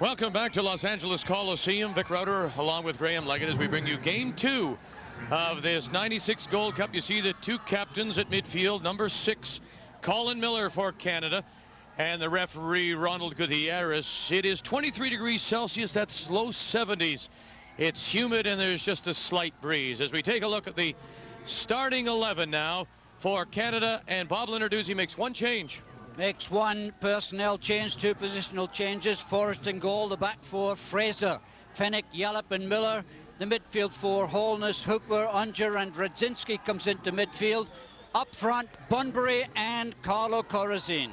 Welcome back to Los Angeles Coliseum. Vic Rauter along with Graham Leggett as we bring you game 2 of this 96 Gold Cup. You see the two captains at midfield. Number 6, Colin Miller for Canada, and the referee Ronald Gutierrez. It is 23 degrees Celsius. That's low 70s. It's humid and there's just a slight breeze. As we take a look at the starting 11 now for Canada, and Bob Lenarduzzi makes one change. Makes one personnel change, 2 positional changes. Forrest in goal, the back 4, Fraser, Fennick, Yallop and Miller. The midfield 4, Holness, Hooper, Unger and Radzinski comes into midfield. Up front, Bunbury and Carlo Corazin.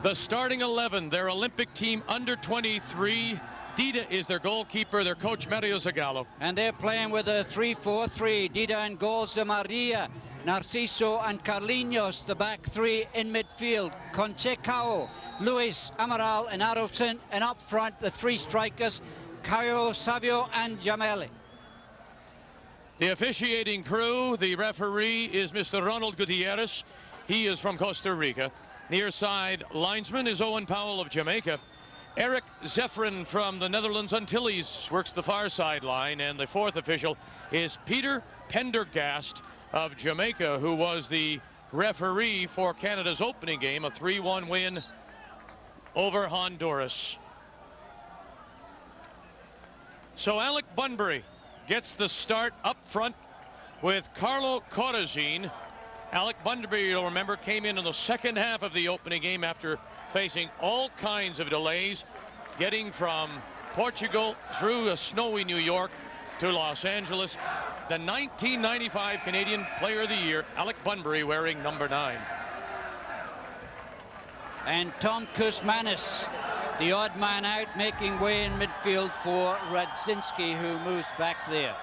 The starting 11, their Olympic team under 23. Dida is their goalkeeper, their coach Mario Zagallo. And they're playing with a 3-4-3. Dida in goal, Maria, Narciso and Carlinhos, the back 3 in midfield. Conceição, Luiz, Amaral and Adelson, and up front the 3 strikers, Caio, Savio and Jameli. The officiating crew, the referee is Mr. Ronald Gutierrez. He is from Costa Rica. Near side linesman is Owen Powell of Jamaica. Eric Zeffrin from the Netherlands Antilles works the far sideline, and the 4th official is Peter Pendergast of Jamaica, who was the referee for Canada's opening game, a 3-1 win over Honduras. So Alec Bunbury gets the start up front with Carlo Corazin. Alec Bunbury, you'll remember, came in the second half of the opening game after facing all kinds of delays, getting from Portugal through a snowy New York to Los Angeles. The 1995 Canadian Player of the Year, Alec Bunbury, wearing number 9. And Tom Kuzmanis, the odd man out, making way in midfield for Radzinski, who moves back there.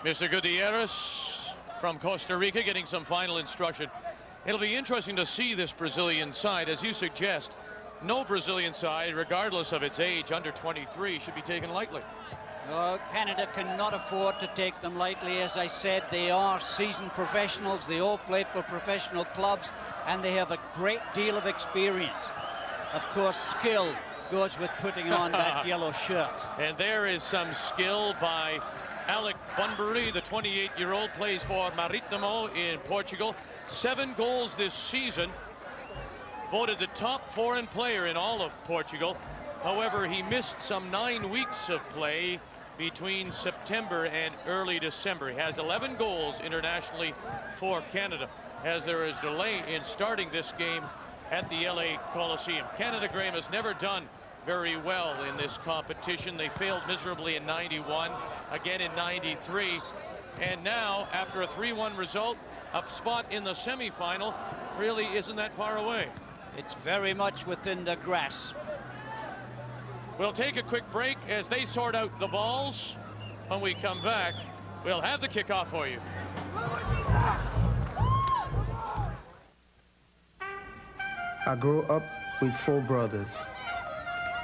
Mr. Gutierrez from Costa Rica getting some final instruction. It'll be interesting to see this Brazilian side. As you suggest, no Brazilian side, regardless of its age, under 23, should be taken lightly. No, Canada cannot afford to take them lightly. As I said, they are seasoned professionals. They all play for professional clubs, and they have a great deal of experience. Of course, skill goes with putting on that yellow shirt. And there is some skill by Alec Bunbury, the 28-year-old, plays for Marítimo in Portugal. 7 goals this season. Voted the top foreign player in all of Portugal. However, he missed some 9 weeks of play between September and early December. He has 11 goals internationally for Canada, as there is delay in starting this game at the LA Coliseum. Canada, Graham, has never done very well in this competition. They failed miserably in 91, again in 93, and now after a 3-1 result, a spot in the semifinal really isn't that far away. It's very much within the grasp. We'll take a quick break as they sort out the balls. When we come back, we'll have the kickoff for you. I grew up with 4 brothers.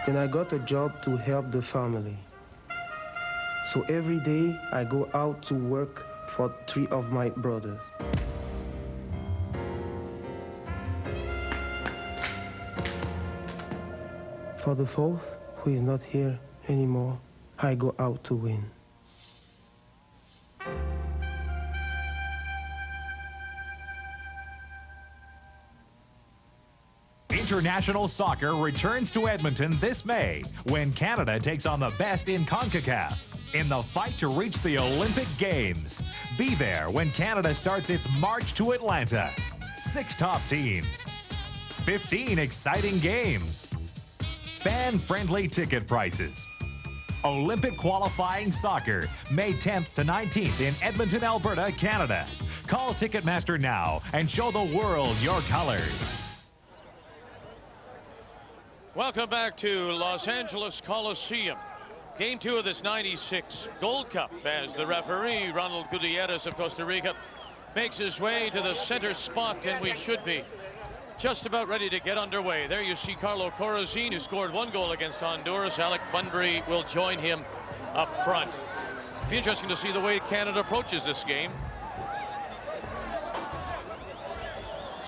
Then I got a job to help the family. So every day I go out to work for 3 of my brothers. For the 4th, who is not here anymore, I go out to win. International soccer returns to Edmonton this May when Canada takes on the best in CONCACAF in the fight to reach the Olympic Games. Be there when Canada starts its march to Atlanta. 6 top teams, 15 exciting games, fan-friendly ticket prices. Olympic qualifying soccer, May 10th to 19th in Edmonton, Alberta, Canada. Call Ticketmaster now and show the world your colors. Welcome back to Los Angeles Coliseum. Game 2 of this 96 Gold Cup, as the referee, Ronald Gutierrez of Costa Rica, makes his way to the center spot, and we should be just about ready to get underway. There you see Carlo Corazin, who scored 1 goal against Honduras. Alec Bunbury will join him up front. Be interesting to see the way Canada approaches this game.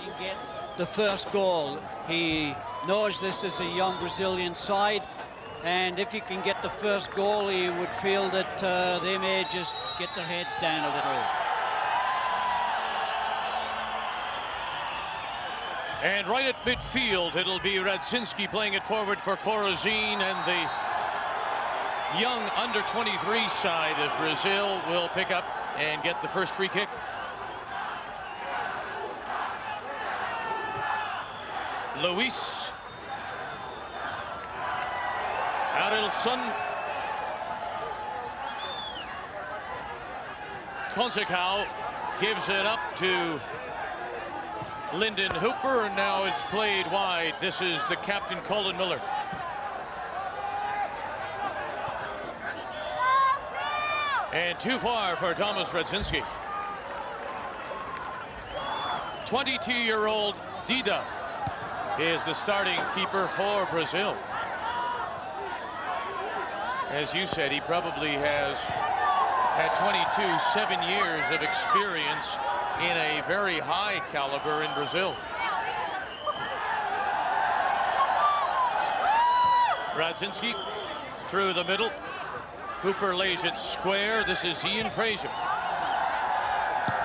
He get the first goal. He knows this is a young Brazilian side, and if he can get the first goal, he would feel that they may just get their heads down a little. And right at midfield, it'll be Radzinski playing it forward for Corazin, and the young under-23 side of Brazil will pick up and get the first free kick. Luiz. Arilson. Conceição gives it up to Lyndon Hooper, and now it's played wide. This is the captain, Colin Miller. And too far for Thomas Radzinski. 22-year-old Dida is the starting keeper for Brazil. As you said, he probably has had 7 years of experience in a very high caliber in Brazil. Radzinski through the middle. Hooper lays it square. This is Ian Fraser.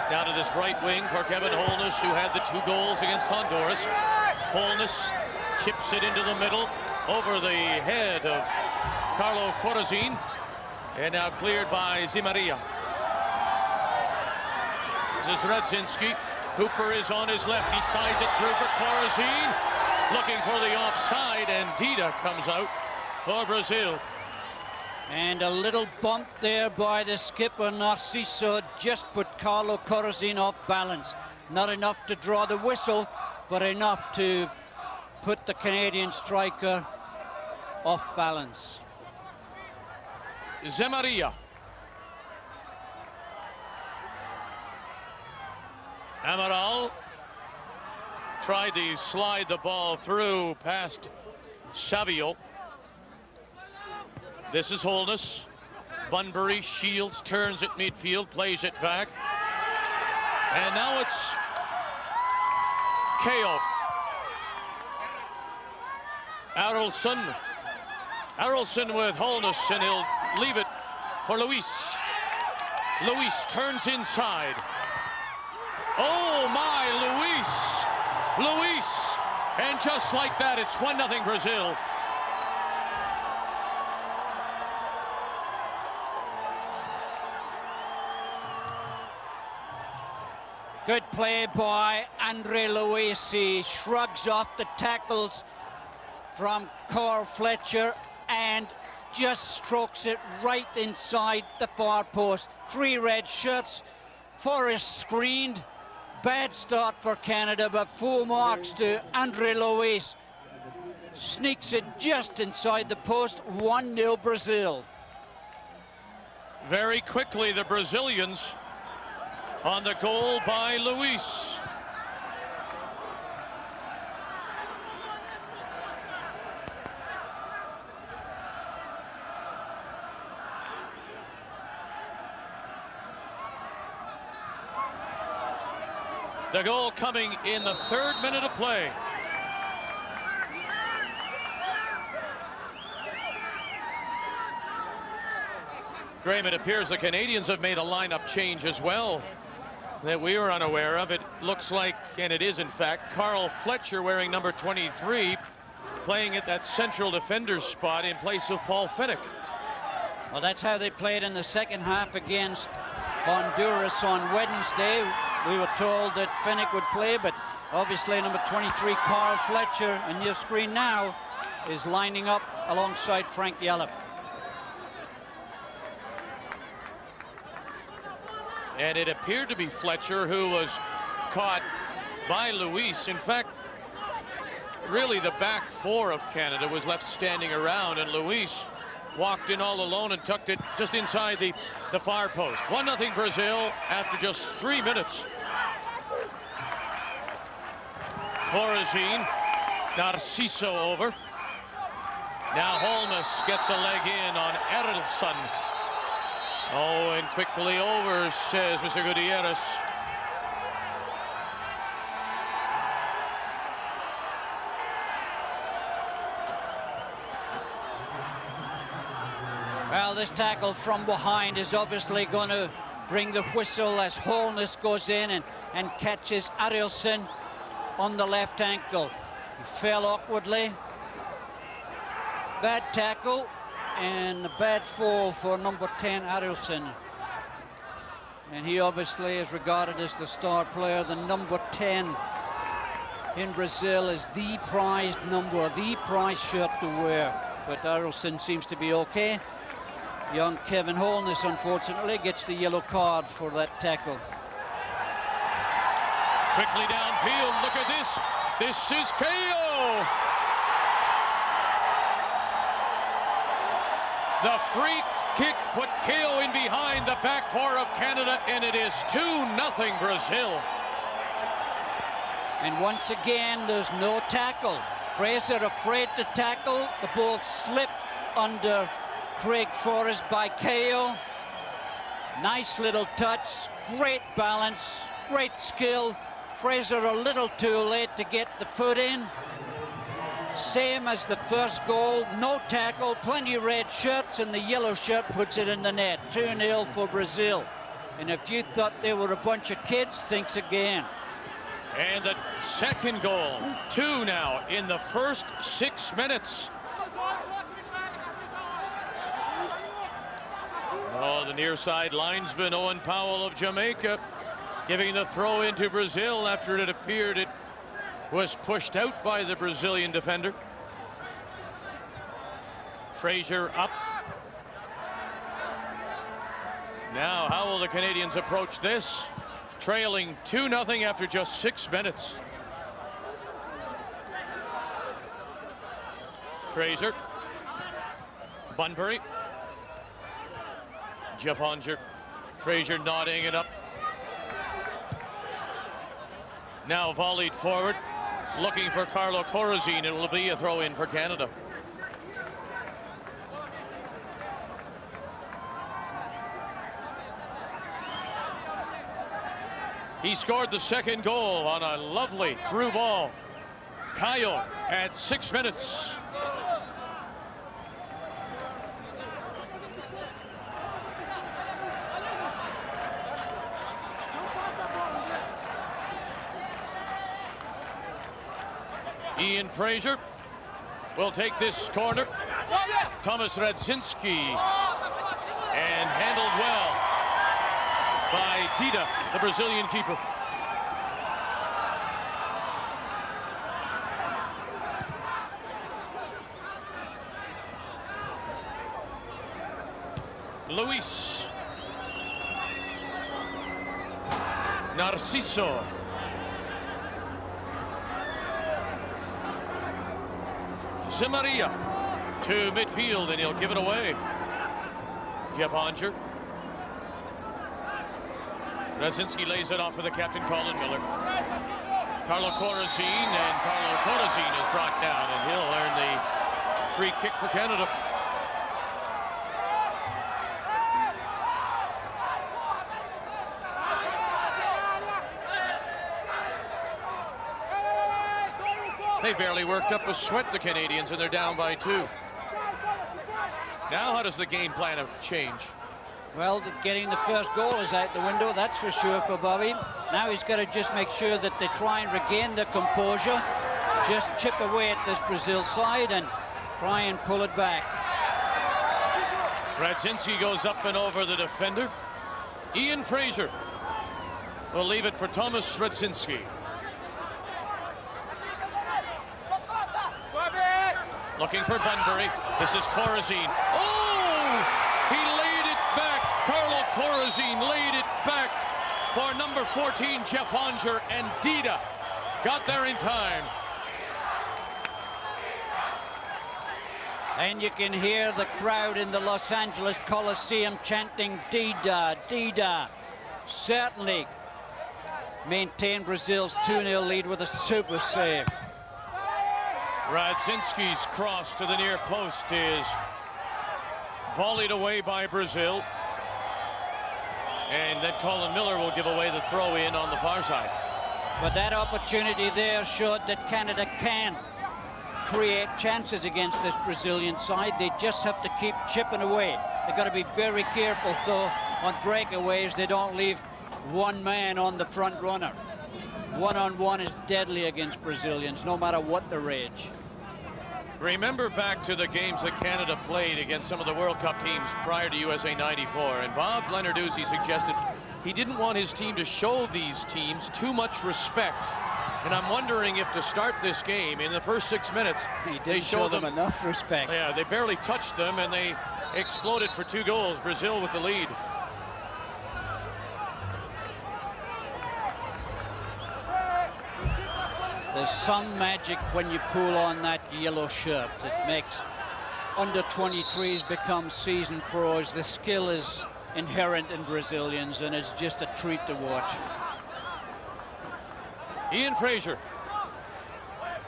Now to this right wing for Kevin Holness, who had the 2 goals against Honduras. Holness chips it into the middle over the head of Carlo Corazin, and now cleared by Zimaria. This is Radzinski. Hooper is on his left. He sides it through for Corazin, looking for the offside, and Dida comes out for Brazil. And a little bump there by the skipper, Narciso, just put Carlo Corazin off balance. Not enough to draw the whistle, but enough to put the Canadian striker off balance. Zimaria. Amaral tried to slide the ball through past Savio. This is Holness. Bunbury shields, turns at midfield, plays it back. And now it's KO. Arilson with Holness, and he'll leave it for Luiz. Luiz turns inside. Oh my, Luiz! And just like that, it's 1-0 Brazil. Good play by André Luiz. He shrugs off the tackles from Carl Fletcher and just strokes it right inside the far post. 3 red shirts. Forrest screened. Bad start for Canada, but full marks to André Luiz. Sneaks it just inside the post. 1-0 Brazil. Very quickly, the Brazilians on the goal by Luiz. The goal coming in the 3rd minute of play. Graham, it appears the Canadians have made a lineup change as well that we were unaware of. It looks like, and it is in fact, Carl Fletcher wearing number 23, playing at that central defender's spot in place of Paul Fenech. Well, that's how they played in the second half against Honduras on Wednesday. We were told that Fenech would play, but obviously number 23, Carl Fletcher, on your screen now, is lining up alongside Frank Yallop. And it appeared to be Fletcher who was caught by Luiz. In fact, really the back 4 of Canada was left standing around, and Luiz walked in all alone and tucked it just inside the far post. 1-0 Brazil after just 3 minutes. Corazin, Narciso over. Now Holness gets a leg in on Arilson. Oh, and quickly over, says Mr. Gutierrez. this tackle from behind is obviously going to bring the whistle as Holness goes in and catches Arielson on the left ankle. He fell awkwardly. Bad tackle and a bad fall for number 10, Arielson. And he obviously is regarded as the star player. The number 10 in Brazil is the prized number, the prized shirt to wear. But Arielson seems to be okay. Young Kevin Holness, unfortunately, gets the yellow card for that tackle. Quickly downfield, look at this. This is KO. The free kick put KO in behind the back four of Canada, and it is 2-0 Brazil. And once again, there's no tackle. Fraser afraid to tackle. The ball slipped under Craig Forrest by KO. Nice little touch, great balance, great skill. Fraser a little too late to get the foot in. Same as the first goal, no tackle, plenty of red shirts, and the yellow shirt puts it in the net. 2-0 for Brazil. And if you thought they were a bunch of kids, think again. And the second goal, 2 now in the first 6 minutes. Oh, the near side linesman Owen Powell of Jamaica giving the throw into Brazil after it appeared it was pushed out by the Brazilian defender. Fraser up. Now, how will the Canadians approach this? Trailing 2-0 after just 6 minutes. Fraser. Bunbury. Jeff Onger. Fraser nodding it up. Now volleyed forward, looking for Carlo Corazine. It will be a throw-in for Canada. He scored the second goal on a lovely through ball. Caio at 6 minutes. Ian Fraser will take this corner. Thomas Radzinski, and handled well by Dida, the Brazilian keeper. Luiz. Narciso. Maria to midfield, and he'll give it away. Jeff Onger. Radzinski lays it off for the captain, Colin Miller. Carlo Corazine, and Carlo Corazine is brought down, and he'll earn the free kick for Canada. They barely worked up a sweat, the Canadians, and they're down by 2. Now, how does the game plan change? Well, getting the first goal is out the window, that's for sure for Bobby. Now he's got to just make sure that they try and regain their composure, just chip away at this Brazil side and try and pull it back. Radzinski goes up and over the defender. Ian Fraser will leave it for Thomas Radzinski. Looking for Bunbury. This is Corazine. Oh! He laid it back. Carlo Corazine laid it back for number 14, Jeff Onger, and Dida got there in time. And you can hear the crowd in the Los Angeles Coliseum chanting Dida, Dida. Certainly maintain Brazil's 2-0 lead with a super save. Radzinski's cross to the near post is volleyed away by Brazil. And then Colin Miller will give away the throw in on the far side. But that opportunity there showed that Canada can create chances against this Brazilian side. They just have to keep chipping away. They've got to be very careful, though, on breakaways. They don't leave one man on the front runner. One-on-one is deadly against Brazilians, no matter what the age. Remember back to the games that Canada played against some of the World Cup teams prior to USA 94, and Bob Leonarduzzi suggested he didn't want his team to show these teams too much respect. And I'm wondering if to start this game, in the first 6 minutes, they show them enough respect. Yeah, they barely touched them, and they exploded for 2 goals. Brazil with the lead. There's some magic when you pull on that yellow shirt. It makes under 23s become seasoned pros. The skill is inherent in Brazilians, and it's just a treat to watch. Ian Fraser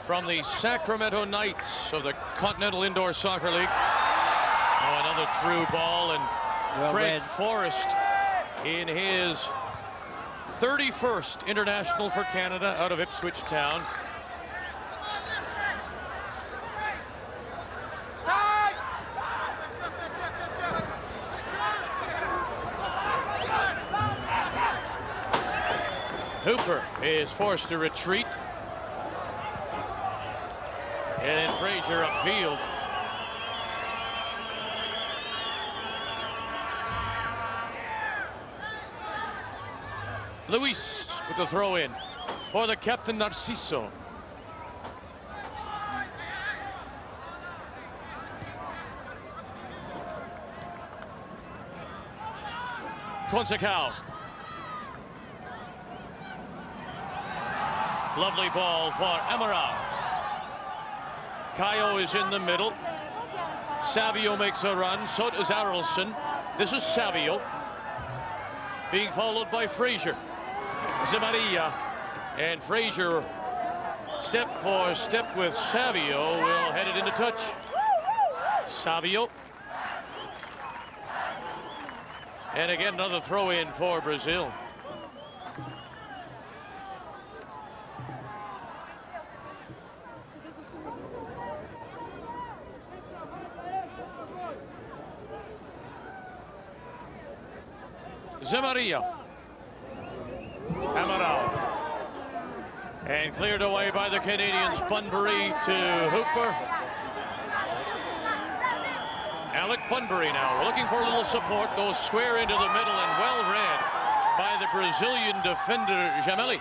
from the Sacramento Knights of the Continental Indoor Soccer League. Oh, another through ball, and Craig Forrest in his 31st international for Canada out of Ipswich Town. Hooper is forced to retreat. And then Fraser upfield. Luiz with the throw in for the captain Narciso. Conceição. Lovely ball for Amaral. Caio is in the middle. Savio makes a run. So does Arelson. This is Savio being followed by Fraser. Zemaria, and Fraser step for step with Savio, will head it into touch. Savio. And again, another throw in for Brazil. Zemaria. Amaral. And cleared away by the Canadians. Bunbury to Hooper. Alec Bunbury now. We're looking for a little support. Goes square into the middle and well read by the Brazilian defender Gemelli.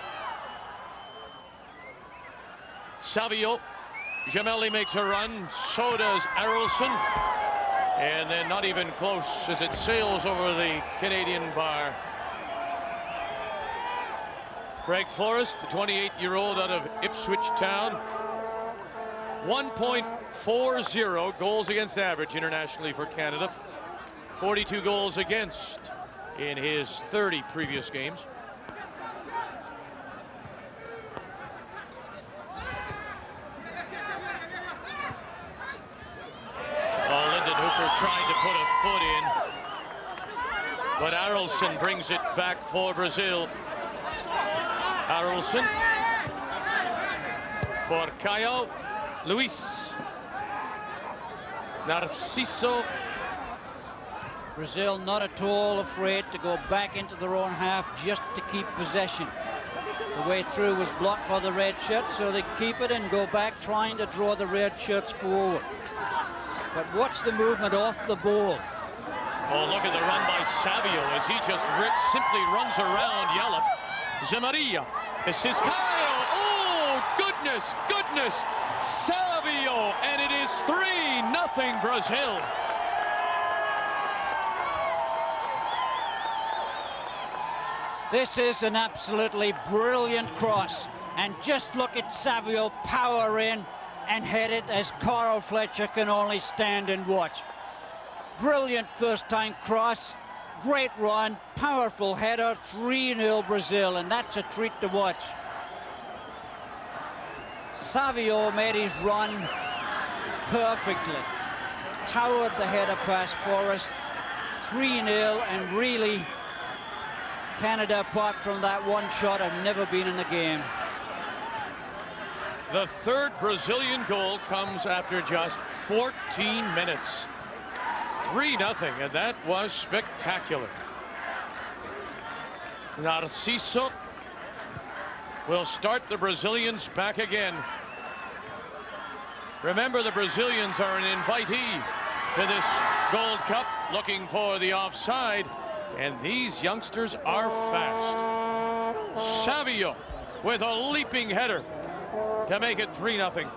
Savio. Gemelli makes a run. So does Arelson. And then not even close as it sails over the Canadian bar. Craig Forrest, the 28-year-old out of Ipswich Town. 1.40 goals against average internationally for Canada. 42 goals against in his 30 previous games. Trying to put a foot in, but Arelson brings it back for Brazil. Arelson for Caio. Luiz. Narciso. Brazil not at all afraid to go back into their own half just to keep possession. The way through was blocked by the red shirt, so they keep it and go back trying to draw the red shirts forward. But watch the movement off the ball. Oh, look at the run by Savio as he just simply runs around Yallop. Zemaria. This is Caio. Oh, goodness, goodness. Savio, and it is 3-0 Brazil. This is an absolutely brilliant cross. And just look at Savio power in and head it as Carl Fletcher can only stand and watch. Brilliant first-time cross, great run, powerful header, 3-0 Brazil, and that's a treat to watch. Savio made his run perfectly. Powered the header past Forrest, 3-0, and really, Canada, apart from that one shot, have never been in the game. The third Brazilian goal comes after just 14 minutes. 3-0, and that was spectacular. Narciso will start the Brazilians back again. Remember, the Brazilians are an invitee to this Gold Cup, looking for the offside, and these youngsters are fast. Savio with a leaping header to make it 3-0.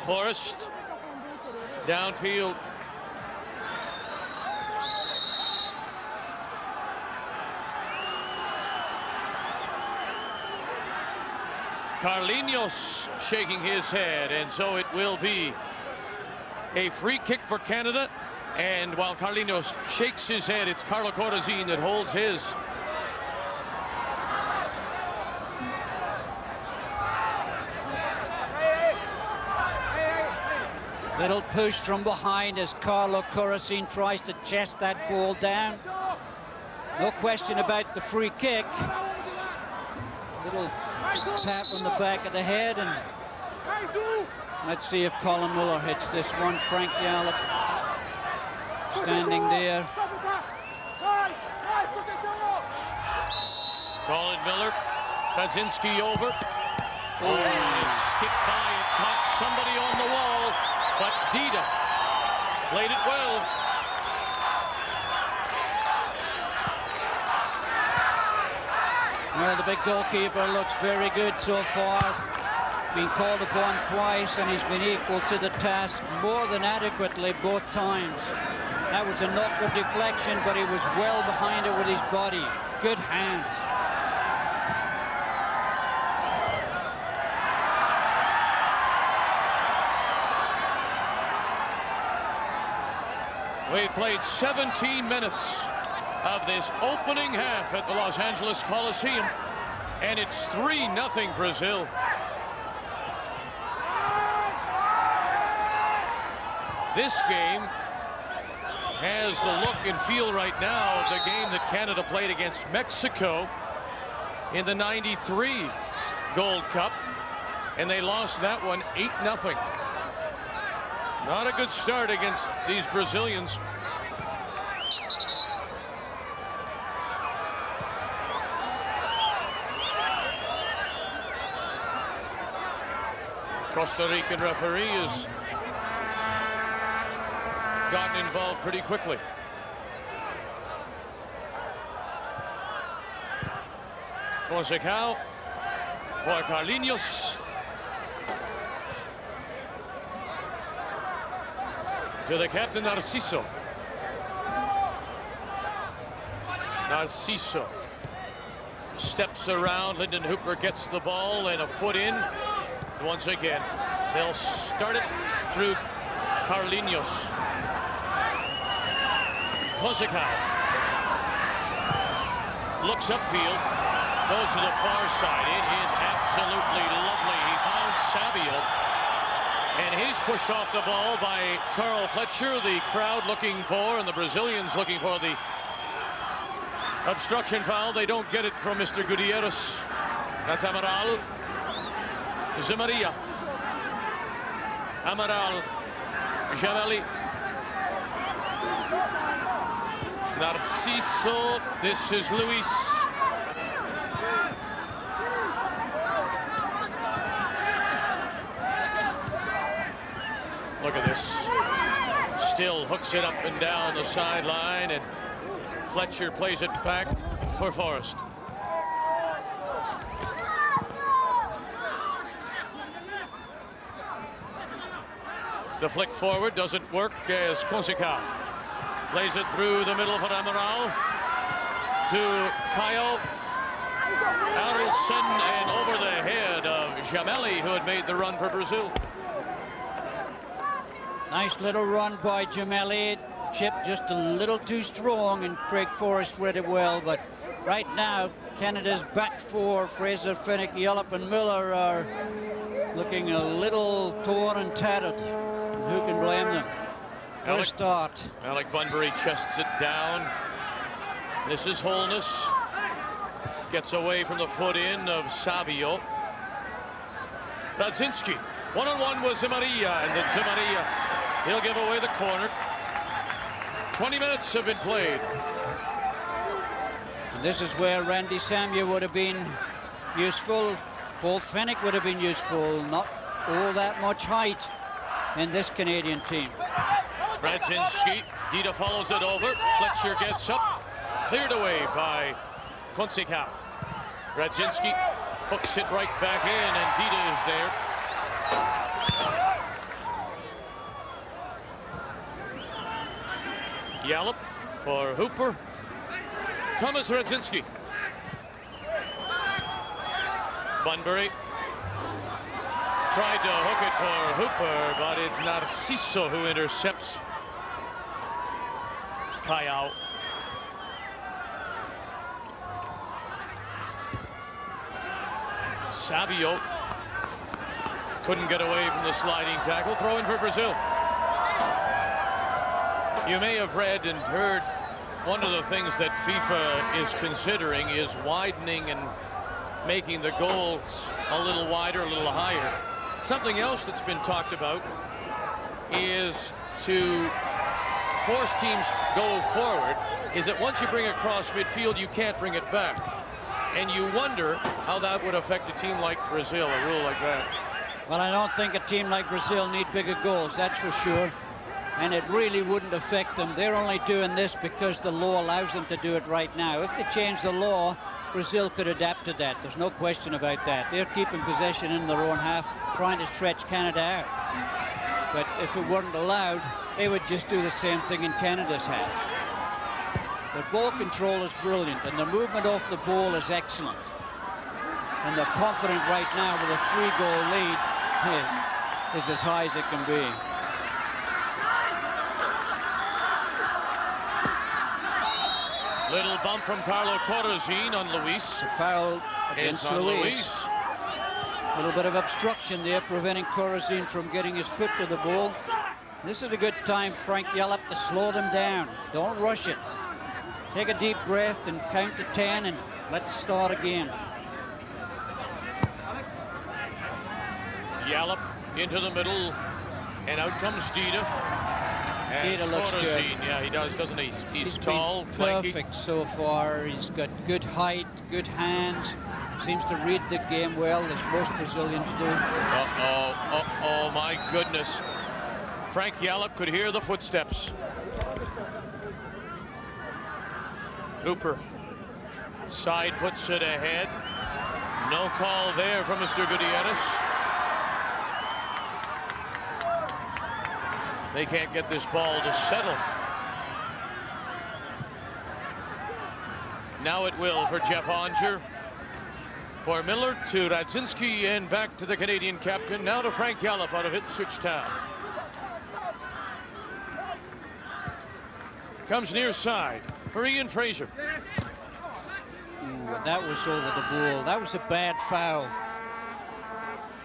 Forrest downfield. Carlinhos shaking his head, and so it will be a free kick for Canada. And while Carlinhos shakes his head, it's Carlo Corazin that holds his. Little push from behind as Carlo Corazin tries to chest that ball down. No question about the free kick. Little tap on the back of the head, and let's see if Colin Muller hits this one. Frank Yallop standing there. Colin Miller, Kaczynski over. Oh, and it skipped by and caught somebody on the wall, but Dida played it well. Well, the big goalkeeper looks very good so far. Been called upon twice, and he's been equal to the task more than adequately both times. That was an awkward deflection, but he was well behind it with his body. Good hands. We've played 17 minutes of this opening half at the Los Angeles Coliseum, and it's 3-0 Brazil. This game has the look and feel right now of the game that Canada played against Mexico in the '93 Gold Cup, and they lost that one 8-0. Not a good start against these Brazilians. Costa Rican referee has gotten involved pretty quickly. Oficial for Carlinhos. To the captain, Narciso. Narciso steps around. Lyndon Hooper gets the ball and a foot in. Once again, they'll start it through Carlinhos. Oficial looks upfield, goes to the far side. It is absolutely lovely. He found Savio, and he's pushed off the ball by Carl Fletcher. The crowd looking for, and the Brazilians looking for the obstruction foul. They don't get it from Mr. Gutierrez. That's Amaral. Zamaria. Amaral. Jamelli. Narciso. This is Luiz. Look at this. Still hooks it up and down the sideline, and Fletcher plays it back for Forrest. The flick forward doesn't work as Costa plays it through the middle for Amaral to Caio. Adelson, and over the head of Jamelli, who had made the run for Brazil. Nice little run by Jamelli. Chip just a little too strong, and Craig Forrest read it well, but right now Canada's back four, Fraser, Finnick, Yallop and Miller, are looking a little torn and tattered. Who can blame them? What a start. Alec Bunbury chests it down. This is Holness. Gets away from the foot in of Savio. Radzinski. One-on-one with Zimaria, and then Zimaria, he'll give away the corner. 20 minutes have been played. And this is where Randy Samuel would have been useful. Paul Fennick would have been useful. Not all that much height in this Canadian team. Radzinski, Dida follows it over. Fletcher gets up. Cleared away by Conceição. Radzinski hooks it right back in, and Dida is there. Yallop for Hooper. Thomas Radzinski. Bunbury tried to hook it for Hooper, but it's Narciso who intercepts Kayao. Savio couldn't get away from the sliding tackle. Throw in for Brazil. You may have read and heard one of the things that FIFA is considering is widening and making the goals a little wider, a little higher. Something else that's been talked about is to force teams to go forward, is that once you bring it across midfield, you can't bring it back. And you wonder how that would affect a team like Brazil, a rule like that. Well, I don't think a team like Brazil need bigger goals, that's for sure. And it really wouldn't affect them. They're only doing this because the law allows them to do it right now. If they change the law, Brazil could adapt to that. There's no question about that. They're keeping possession in their own half, trying to stretch Canada out. But if it weren't allowed, they would just do the same thing in Canada's half. The ball control is brilliant, and the movement off the ball is excellent. And they're confident right now with a 3-goal lead is as high as it can be. Little bump from Carlo Corazin on Luiz. A foul against Luiz. A little bit of obstruction there, preventing Corazin from getting his foot to the ball. This is a good time, Frank Yallop, to slow them down. Don't rush it. Take a deep breath and count to 10 and let's start again. Yallop into the middle, and out comes Dida. Dida looks good. Yeah, he does, doesn't he? He's tall, perfect flanky. So far. He's got good height, good hands. Seems to read the game well, as most Brazilians do. Oh, my goodness. Frank Yallop could hear the footsteps. Hooper side foots it ahead. No call there from Mr. Gutierrez. They can't get this ball to settle. Now it will for Jeff Onger. For Miller to Radzinski and back to the Canadian captain. Now to Frank Yallop out of Ipswich Town. Comes near side for Ian Fraser. Ooh, that was over the ball. That was a bad foul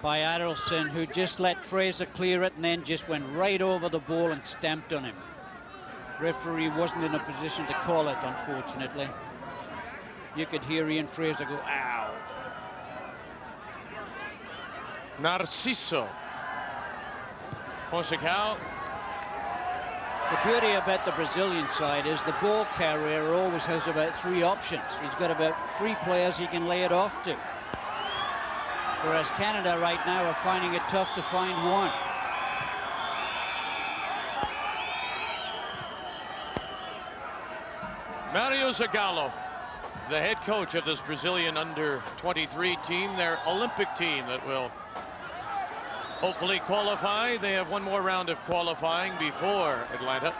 by Adelson, who just let Fraser clear it and then just went right over the ball and stamped on him. Referee wasn't in a position to call it, unfortunately. You could hear Ian Fraser go, ow. Narciso. Conceição. The beauty about the Brazilian side is the ball carrier always has about 3 options. He's got about 3 players he can lay it off to. Whereas Canada right now are finding it tough to find one. Mario Zagallo, the head coach of this Brazilian under-23 team, their Olympic team that will hopefully qualify. They have one more round of qualifying before Atlanta.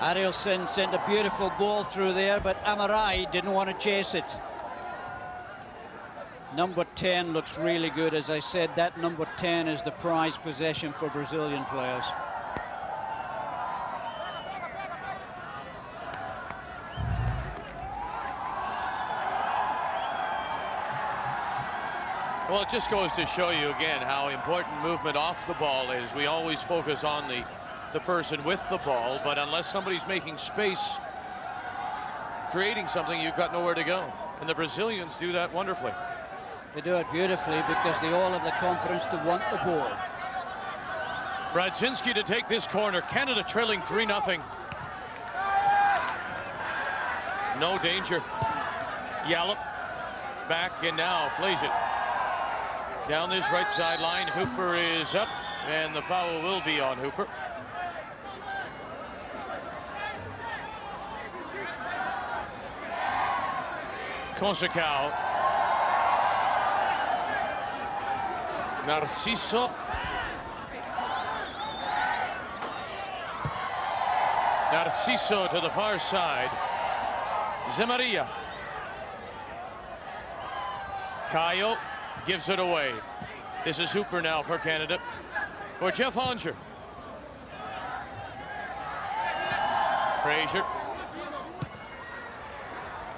Adelson sent a beautiful ball through there, but Amaral didn't want to chase it. Number 10 looks really good. As I said, that number 10 is the prized possession for Brazilian players. Well, it just goes to show you again how important movement off the ball is. We always focus on the person with the ball, but unless somebody's making space creating something, you've got nowhere to go. And the Brazilians do that wonderfully. They do it beautifully because they all have the confidence to want the ball. Radzinski to take this corner. Canada trailing 3-0. No danger. Yallop back and now plays it down this right sideline. Hooper is up and the foul will be on Hooper. Consacao. Narciso. Narciso to the far side. Zemaria. Caio gives it away. This is Hooper now for Canada. For Jeff Honger. Fraser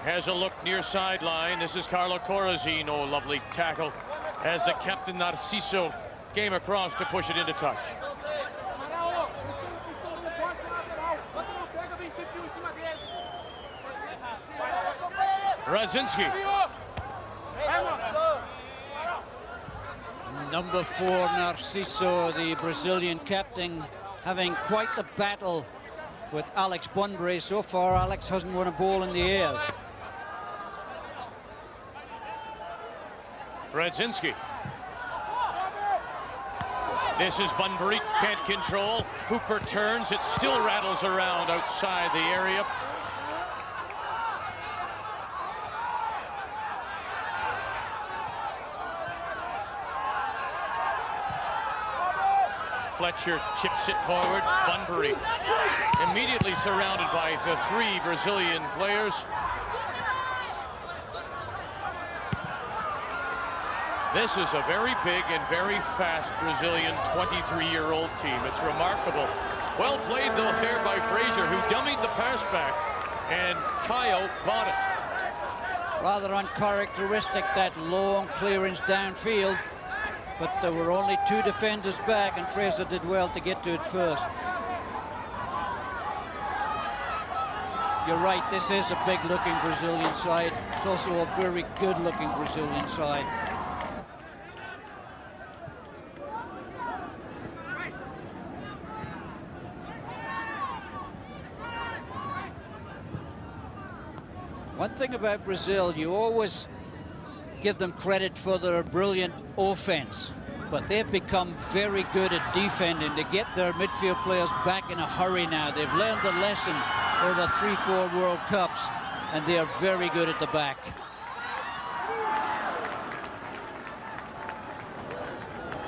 has a look near sideline. This is Carlo Corazine. Oh, lovely tackle as the captain Narciso came across to push it into touch. Radzinski. Number 4, Narciso, the Brazilian captain, having quite the battle with Alex Bunbury. So far, Alex hasn't won a ball in the air. Radzinski. This is Bunbury, can't control. Hooper turns, it still rattles around outside the area. Fletcher chips it forward. Bunbury immediately surrounded by the 3 Brazilian players. This is a very big and very fast Brazilian 23-year-old team. It's remarkable. Well played, though, there by Fraser, who dummied the pass back, and Caio bought it. Rather uncharacteristic, that long clearance downfield, but there were only 2 defenders back, and Fraser did well to get to it first. You're right, this is a big-looking Brazilian side. It's also a very good-looking Brazilian side. One thing about Brazil, you always give them credit for their brilliant offense, but they've become very good at defending. They get their midfield players back in a hurry now. They've learned the lesson over 3-4 World Cups, and they are very good at the back.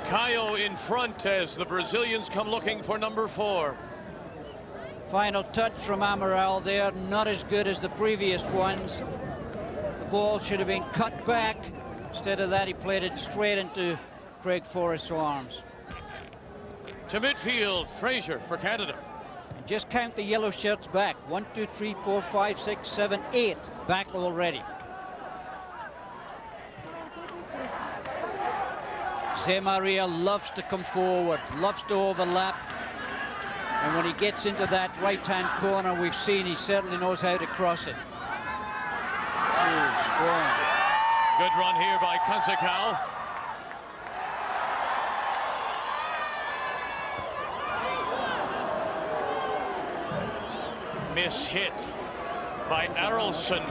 Caio in front as the Brazilians come looking for number 4. Final touch from Amaral there, not as good as the previous ones. The ball should have been cut back. Instead of that, he played it straight into Craig Forrest's arms. To midfield, Fraser for Canada. And just count the yellow shirts back. 1, 2, 3, 4, 5, 6, 7, 8 back already. Zemaria loves to come forward, loves to overlap. And when he gets into that right-hand corner, we've seen he certainly knows how to cross it. Ooh, strong. Good run here by Consacao. Miss-hit by Arelson.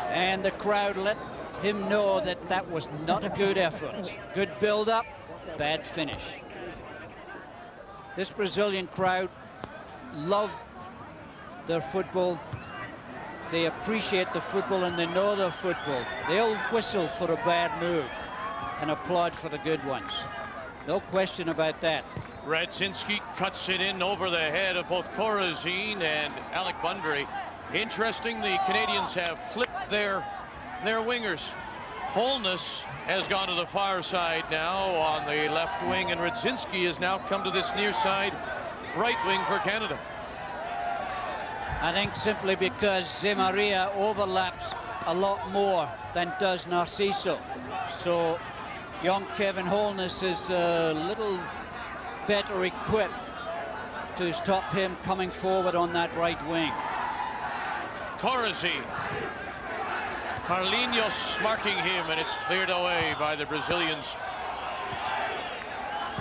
And the crowd let him know that that was not a good effort. Good build-up, bad finish. This Brazilian crowd love their football. They appreciate the football and they know their football. They'll whistle for a bad move and applaud for the good ones. No question about that. Radzinski cuts it in over the head of both Corazine and Alec Bunbury. Interesting, the Canadians have flipped their wingers. Holness has gone to the far side now on the left wing, and Radzinski has now come to this near side right wing for Canada. I think simply because Zemaria overlaps a lot more than does Narciso. So young Kevin Holness is a little better equipped to stop him coming forward on that right wing. Corazzi. Carlinhos marking him, and it's cleared away by the Brazilians.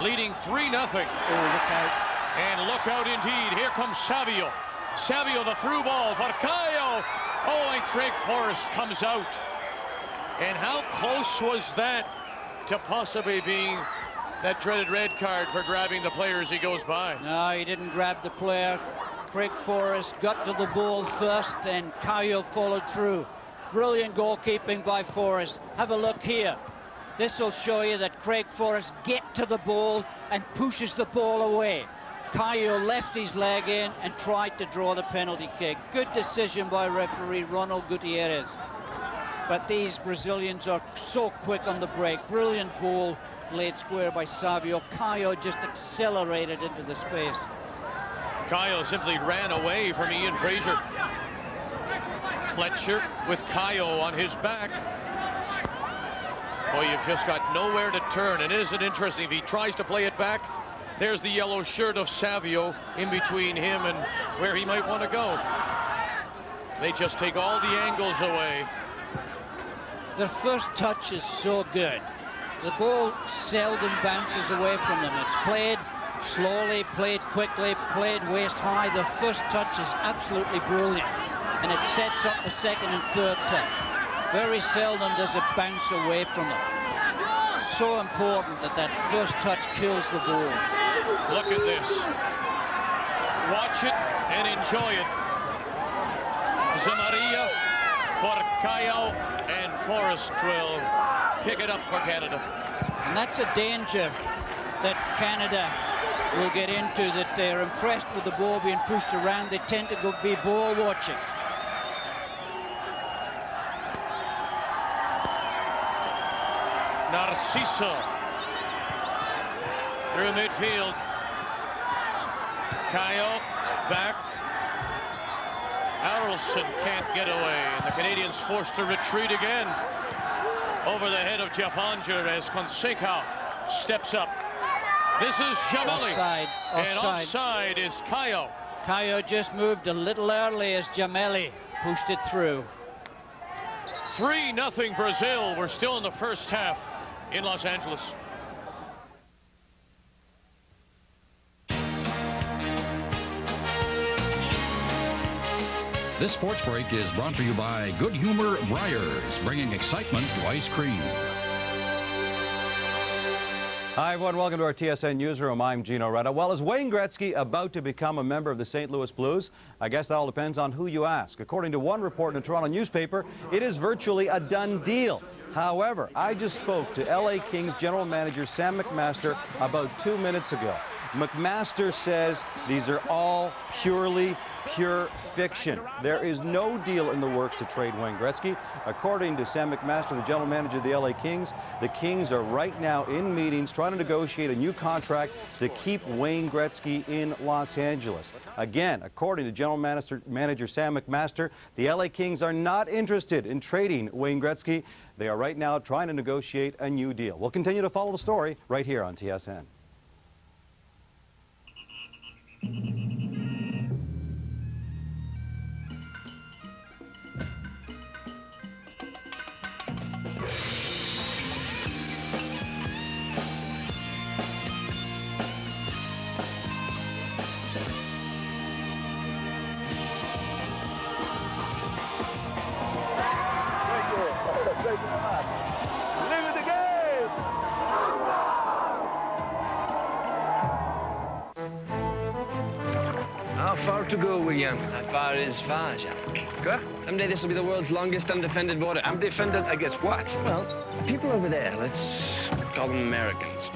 Leading 3-0. Oh, look out. And look out indeed. Here comes Savio. Savio, the through ball for Caio. Oh, and Craig Forrest comes out. And how close was that to possibly being that dreaded red card for grabbing the player as he goes by? No, he didn't grab the player. Craig Forrest got to the ball first, and Caio followed through. Brilliant goalkeeping by Forrest. Have a look here. This will show you that Craig Forrest gets to the ball and pushes the ball away. Caio left his leg in and tried to draw the penalty kick. Good decision by referee Ronald Gutierrez. But these Brazilians are so quick on the break. Brilliant ball laid square by Savio. Caio just accelerated into the space. Caio simply ran away from Ian Fraser. Fletcher with Caio on his back. Boy, you've just got nowhere to turn. And isn't it interesting, if he tries to play it back, there's the yellow shirt of Savio in between him and where he might want to go. They just take all the angles away. The first touch is so good. The ball seldom bounces away from them. It's played slowly, played quickly, played waist high. The first touch is absolutely brilliant, and it sets up the second and third touch. Very seldom does it bounce away from them. So important that that first touch kills the ball. Look at this. Watch it and enjoy it. Zamaria for Caio, and Forrest will pick it up for Canada. And that's a danger that Canada will get into, that they're impressed with the ball being pushed around. They tend to be ball watching. Narciso through midfield. Caio back. Arlson can't get away, and the Canadians forced to retreat again. Over the head of Jeff Onger as Fonseca steps up. This is Jamali. Offside. And offside is Caio. Caio just moved a little early as Jamali pushed it through. 3-0 Brazil. We're still in the first half in Los Angeles. This sports break is brought to you by Good Humor Breyers, bringing excitement to ice cream. Hi, everyone. Welcome to our TSN newsroom. I'm Gino Retta. Well, is Wayne Gretzky about to become a member of the St. Louis Blues? I guess that all depends on who you ask. According to one report in a Toronto newspaper, it is virtually a done deal. However, I just spoke to LA Kings general manager Sam McMaster about 2 minutes ago. McMaster says these are all pure fiction. There is no deal in the works to trade Wayne Gretzky. According to Sam McMaster, the general manager of the LA Kings, the Kings are right now in meetings trying to negotiate a new contract to keep Wayne Gretzky in Los Angeles. Again, according to general manager Sam McMaster, the LA Kings are not interested in trading Wayne Gretzky. They are right now trying to negotiate a new deal. We'll continue to follow the story right here on TSN. How far to go, William? How far is far, Jacques? Quoi? Someday this will be the world's longest undefended border. Undefended against what? Well, people over there, let's call them Americans,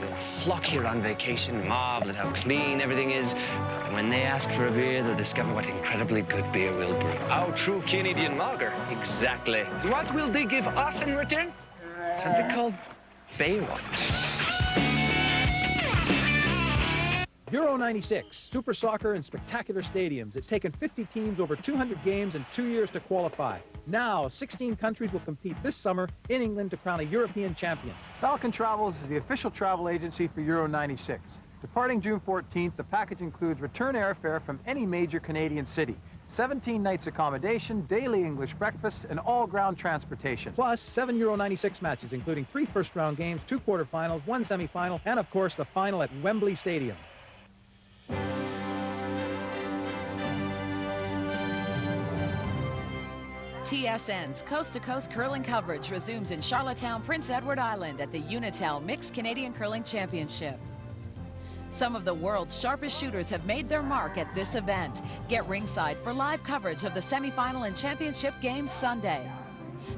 will flock here on vacation, marvel at how clean everything is. And when they ask for a beer, they'll discover what incredibly good beer we'll brew. Our true Canadian lager. Exactly. What will they give us in return? Something called Baywatch. Euro 96, super soccer in spectacular stadiums. It's taken 50 teams over 200 games and 2 years to qualify. Now, 16 countries will compete this summer in England to crown a European champion. Falcon Travels is the official travel agency for Euro 96. Departing June 14th, the package includes return airfare from any major Canadian city, 17 nights accommodation, daily English breakfast, and all-ground transportation. Plus, €7.96 matches, including 3 first-round games, 2 quarterfinals, 1 semifinal, and of course, the final at Wembley Stadium. TSN's coast-to-coast curling coverage resumes in Charlottetown, Prince Edward Island at the Unitel Mixed Canadian Curling Championship. Some of the world's sharpest shooters have made their mark at this event. Get ringside for live coverage of the semifinal and championship games Sunday.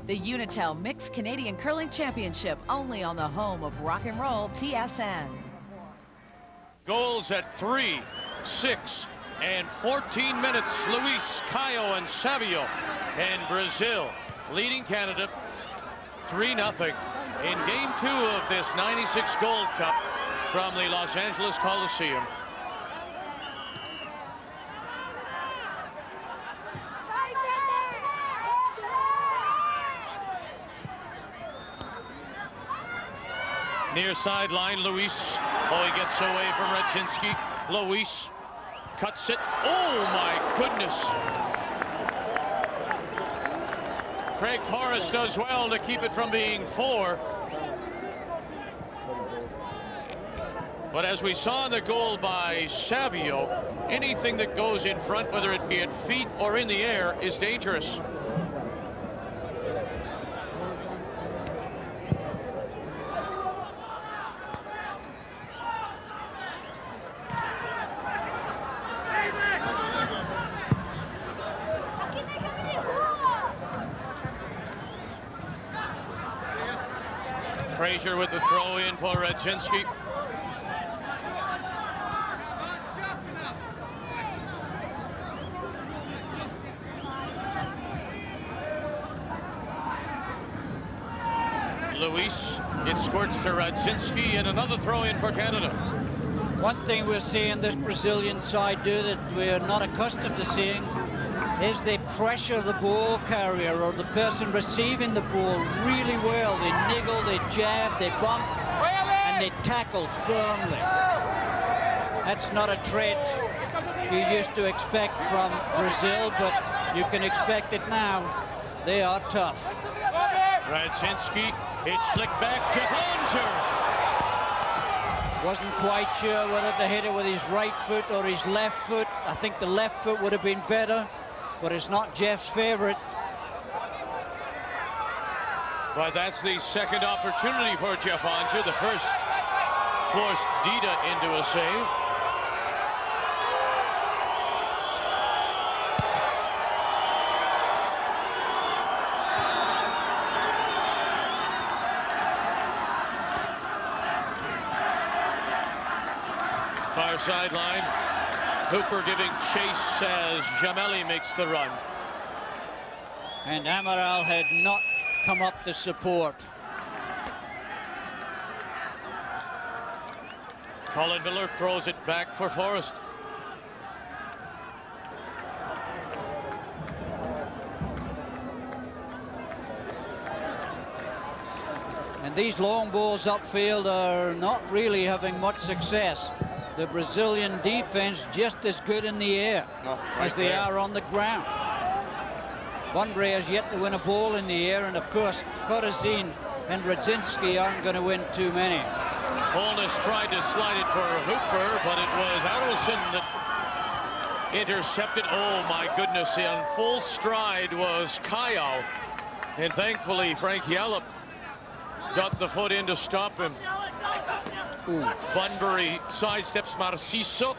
The Unitel Mixed Canadian Curling Championship, only on the home of rock and roll, TSN. Goals at 3, 6, and 14 minutes. Luiz, Caio, and Savio. And Brazil leading Canada 3-0 in Game 2 of this '96 Gold Cup from the Los Angeles Coliseum. Near sideline, Luiz. Oh, he gets away from Radzinski. Luiz cuts it. Oh, my goodness. Craig Forrest does well to keep it from being 4. But as we saw in the goal by Savio, anything that goes in front, whether it be at feet or in the air, is dangerous. Frazier with the throw in for Radzinski. Luiz, it squirts to Radzinski, and another throw in for Canada. One thing we're seeing this Brazilian side do that we're not accustomed to seeing is they pressure the ball carrier or the person receiving the ball really well. They niggle, they jab, they bump, and they tackle firmly. That's not a trait you used to expect from Brazil, but you can expect it now. They are tough. Radzinski, it's flicked back to Hanscher. Wasn't quite sure whether to hit it with his right foot or his left foot. I think the left foot would have been better, but it's not Jeff's favorite. But that's the second opportunity for Jeff Hanscher. The first forced Dida into a save. Far sideline. Hooper giving chase as Jamelli makes the run. And Amaral had not come up to support. Colin Miller throws it back for Forrest. And these long balls upfield are not really having much success. The Brazilian defense just as good in the air as they are on the ground. Bunbury has yet to win a ball in the air, and of course Corazin and Radzinski aren't going to win too many. Holness tried to slide it for Hooper, but it was Adelson that intercepted. Oh my goodness, in full stride was Caio, and thankfully Frank Yallop got the foot in to stop him. Ooh. Bunbury sidesteps Narciso.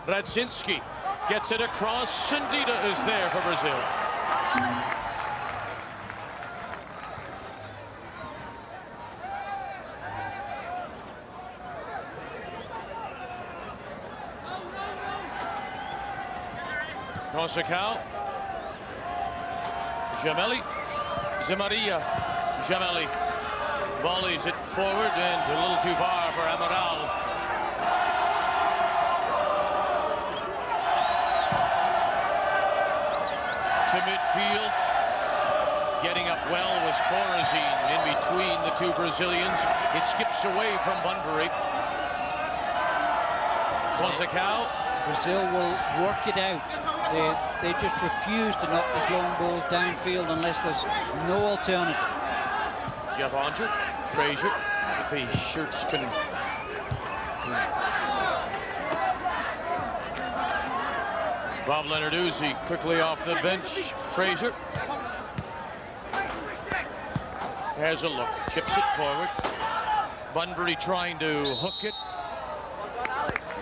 Radzinski gets it across, and Dida is there for Brazil. Costa, Jamelli, Zemaria, Jamelli volleys it forward and a little too far for Amaral. To midfield, getting up well was Corazin in between the two Brazilians. It skips away from Bunbury. Costa, Brazil will work it out. They just refuse to knock these long balls downfield unless there's no alternative. Jeff Onger, Fraser, if the shirts can... Bob Leonarduzzi quickly off the bench. Fraser has a look, chips it forward. Bunbury trying to hook it.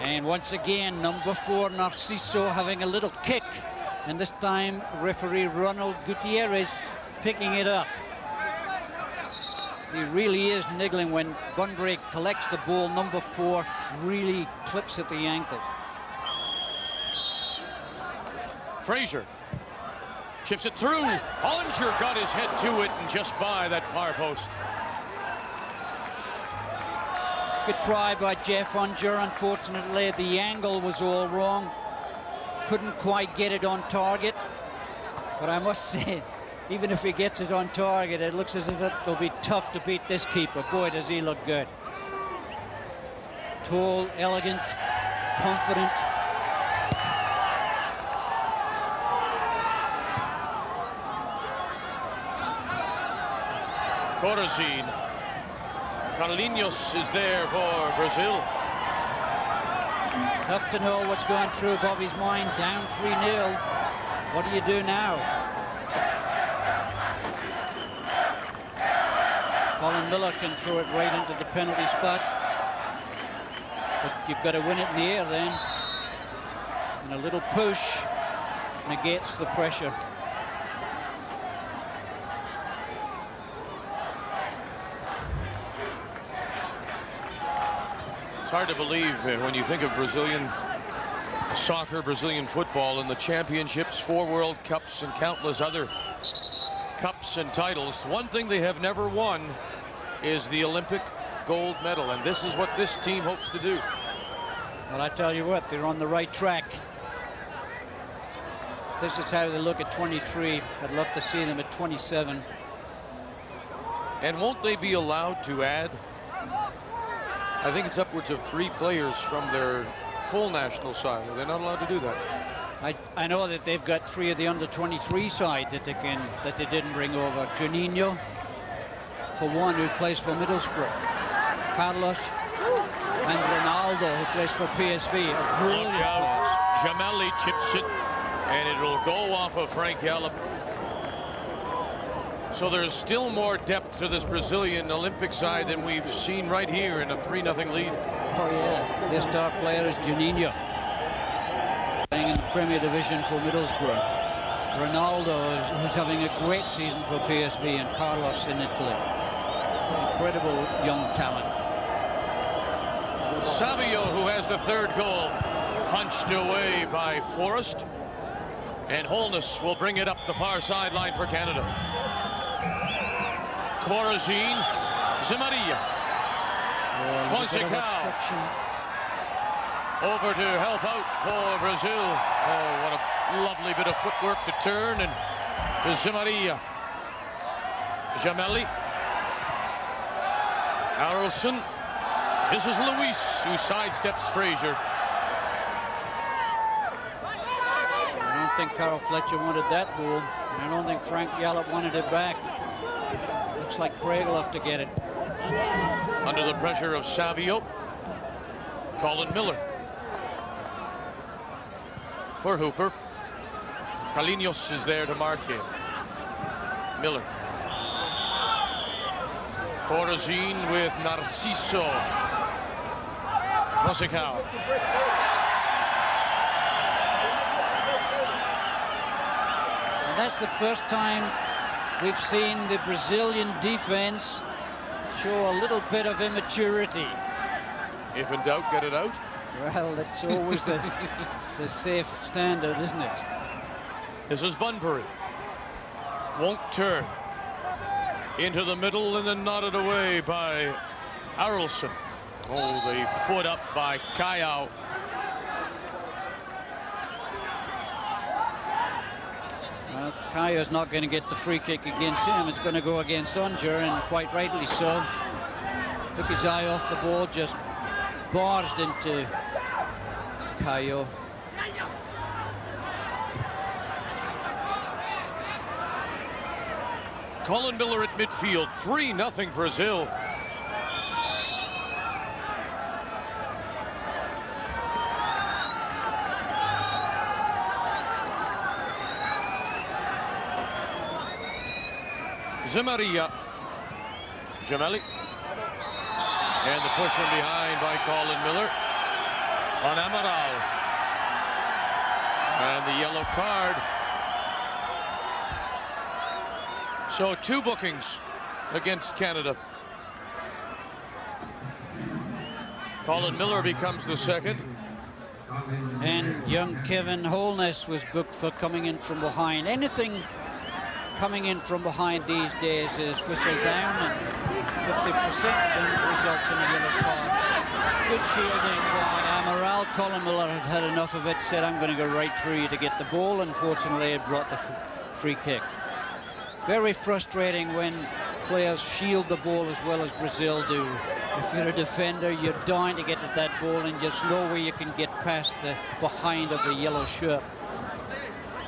And once again, number 4, Narciso, having a little kick. And this time, referee Ronald Gutierrez picking it up. He really is niggling when Bunbury collects the ball. Number 4 really clips at the ankle. Fraser chips it through. Onger got his head to it and just by that far post. Good try by Jeff Onger. Unfortunately, the angle was all wrong. Couldn't quite get it on target. But I must say, even if he gets it on target, it looks as if it'll be tough to beat this keeper. Boy, does he look good. Tall, elegant, confident. Corazine. Carlinhos is there for Brazil. Tough to know what's going through Bobby's mind. Down 3-0. What do you do now? Colin Miller can throw it right into the penalty spot. But you've got to win it in the air then. And a little push negates the pressure. It's hard to believe when you think of Brazilian soccer, Brazilian football, and the championships, 4 World Cups, and countless other cups and titles. One thing they have never won is the Olympic gold medal, and this is what this team hopes to do. Well, I tell you what, they're on the right track. This is how they look at 23. I'd love to see them at 27. And won't they be allowed to add? I think it's upwards of 3 players from their full national side. They're not allowed to do that. I know that they've got 3 of the under-23 side that they didn't bring over. Juninho, for one, who plays for Middlesbrough. Carlos and Ronaldo, who plays for PSV. Look out. Jamelli chips it, and it'll go off of Frank Yallop. So there's still more depth to this Brazilian Olympic side than we've seen right here in a 3-0 lead. Oh, yeah. Their star player is Juninho, playing in the Premier Division for Middlesbrough. Ronaldo, who's having a great season for PSV, and Carlos in Italy. Incredible young talent. Savio, who has the 3rd goal, punched away by Forrest. And Holness will bring it up the far sideline for Canada. Corazine, Zemaria, Conceição over to help out for Brazil. Oh, what a lovely bit of footwork to turn, and to Zemaria. Jamelli. Harrelson. This is Luiz, who sidesteps Fraser. I don't think Carl Fletcher wanted that goal. I don't think Frank Yallop wanted it back. Looks like Craig will have to get it. Under the pressure of Savio. Colin Miller. For Hooper. Carlinhos is there to mark him. Miller. Corazine with Narciso. Conceição. And that's the first time we've seen the Brazilian defense show a little bit of immaturity. If in doubt, get it out. Well, that's always the safe standard, isn't it? This is Bunbury. Won't turn. Into the middle and then nodded away by Harrelson. Oh, the foot up by Caio. Well, Caio's not going to get the free kick against him. It's going to go against Unger, and quite rightly so. Took his eye off the ball, just barged into Caio. Colin Miller at midfield, 3-0 Brazil. Zemaria, Jameli, and the push from behind by Colin Miller on Amaral, and the yellow card. So 2 bookings against Canada. Colin Miller becomes the second. And young Kevin Holness was booked for coming in from behind. Anything coming in from behind these days is whistled down, and 50% then results in a yellow card. Good shielding by Amaral. Colin Miller had had enough of it, said, I'm going to go right through you to get the ball. Unfortunately, it brought the free kick. Very frustrating when players shield the ball as well as Brazil do. If you're a defender, you're dying to get at that ball, and there's no way you can get past the behind of the yellow shirt.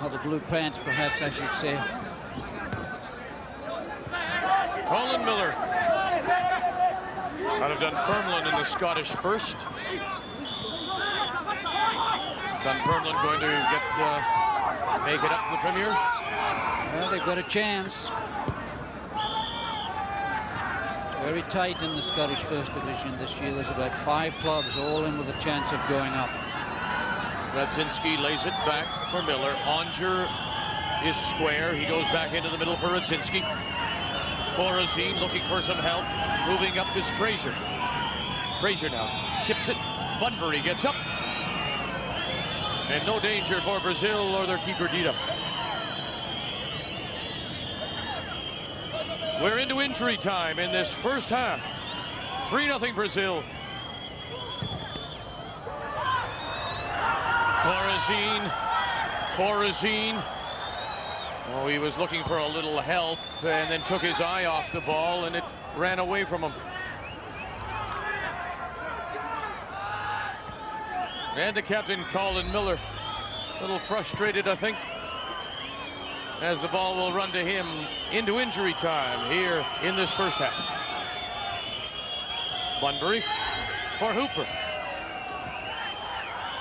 Or the blue pants, perhaps I should say. Colin Miller out of Dunfermline in the Scottish first. Dunfermline going to make it up in the Premier. Well, they've got a chance. Very tight in the Scottish First Division this year. There's about 5 clubs all in with a chance of going up. Radzinski lays it back for Miller. Onger is square. He goes back into the middle for Radzinski. Corazine looking for some help. Moving up is Fraser. Fraser now chips it. Bunbury gets up. And no danger for Brazil or their keeper Dida. We're into injury time in this first half. 3-0 Brazil. Corazine. Oh, he was looking for a little help and then took his eye off the ball, and it ran away from him. And the captain, Colin Miller, a little frustrated, I think, as the ball will run to him into injury time here in this first half. Bunbury for Hooper.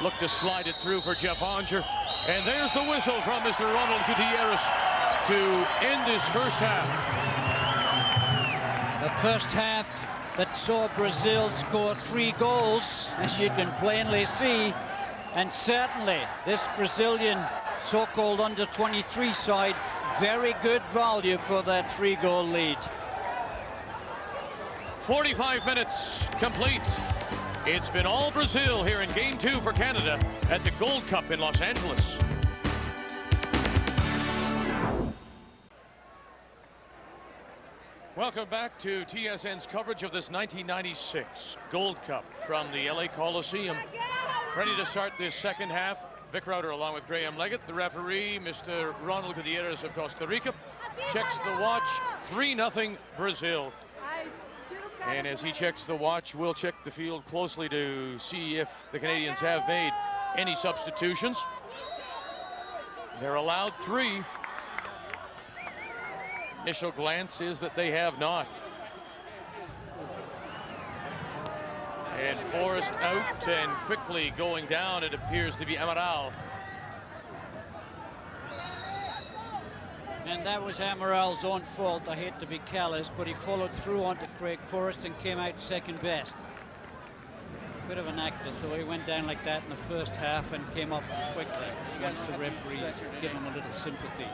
Look to slide it through for Jeff Onger. And there's the whistle from Mr. Ronald Gutiérrez to end this first half. The first half that saw Brazil score 3 goals, as you can plainly see. And certainly this Brazilian so-called under-23 side, very good value for that 3-goal lead. 45 minutes complete. It's been all Brazil here in Game 2 for Canada at the Gold Cup in Los Angeles. Welcome back to TSN's coverage of this 1996 Gold Cup from the LA Coliseum. Ready to start this second half. Vic Rauter along with Graham Leggett. The referee, Mr. Ronald Gutierrez of Costa Rica, checks the watch. 3-0 Brazil. And as he checks the watch, we'll check the field closely to see if the Canadians have made any substitutions. They're allowed 3. Initial glance is that they have not. And Forrest out, and quickly going down, it appears to be Amaral. And that was Amaral's own fault. I hate to be callous, but he followed through onto Craig Forrest and came out second best. Bit of an actor, so he went down like that in the first half and came up quickly once the referee gave him a little sympathy.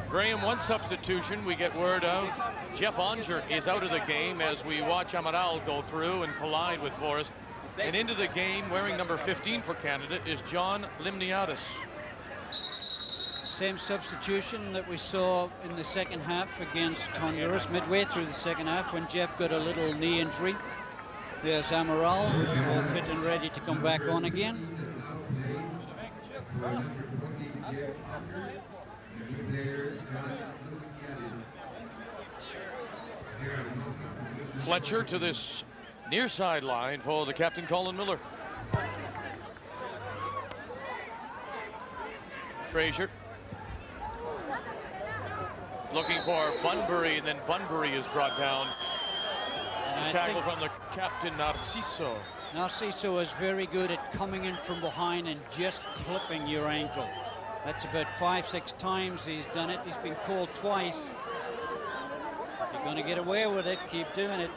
Graham, one substitution we get word of. Jeff Onger is out of the game as we watch Amaral go through and collide with Forrest. And into the game, wearing number 15 for Canada, is John Limniadis. Same substitution that we saw in the second half against Honduras, midway through the second half when Jeff got a little knee injury. There's Amaral, all fit and ready to come back on again. Fletcher to this near sideline for the captain, Colin Miller. Fraser looking for Bunbury, and then Bunbury is brought down. Tackle from the captain, Narciso. Narciso is very good at coming in from behind and just clipping your ankle. That's about 5-6 times he's done it. He's been called twice. If you're going to get away with it, keep doing it.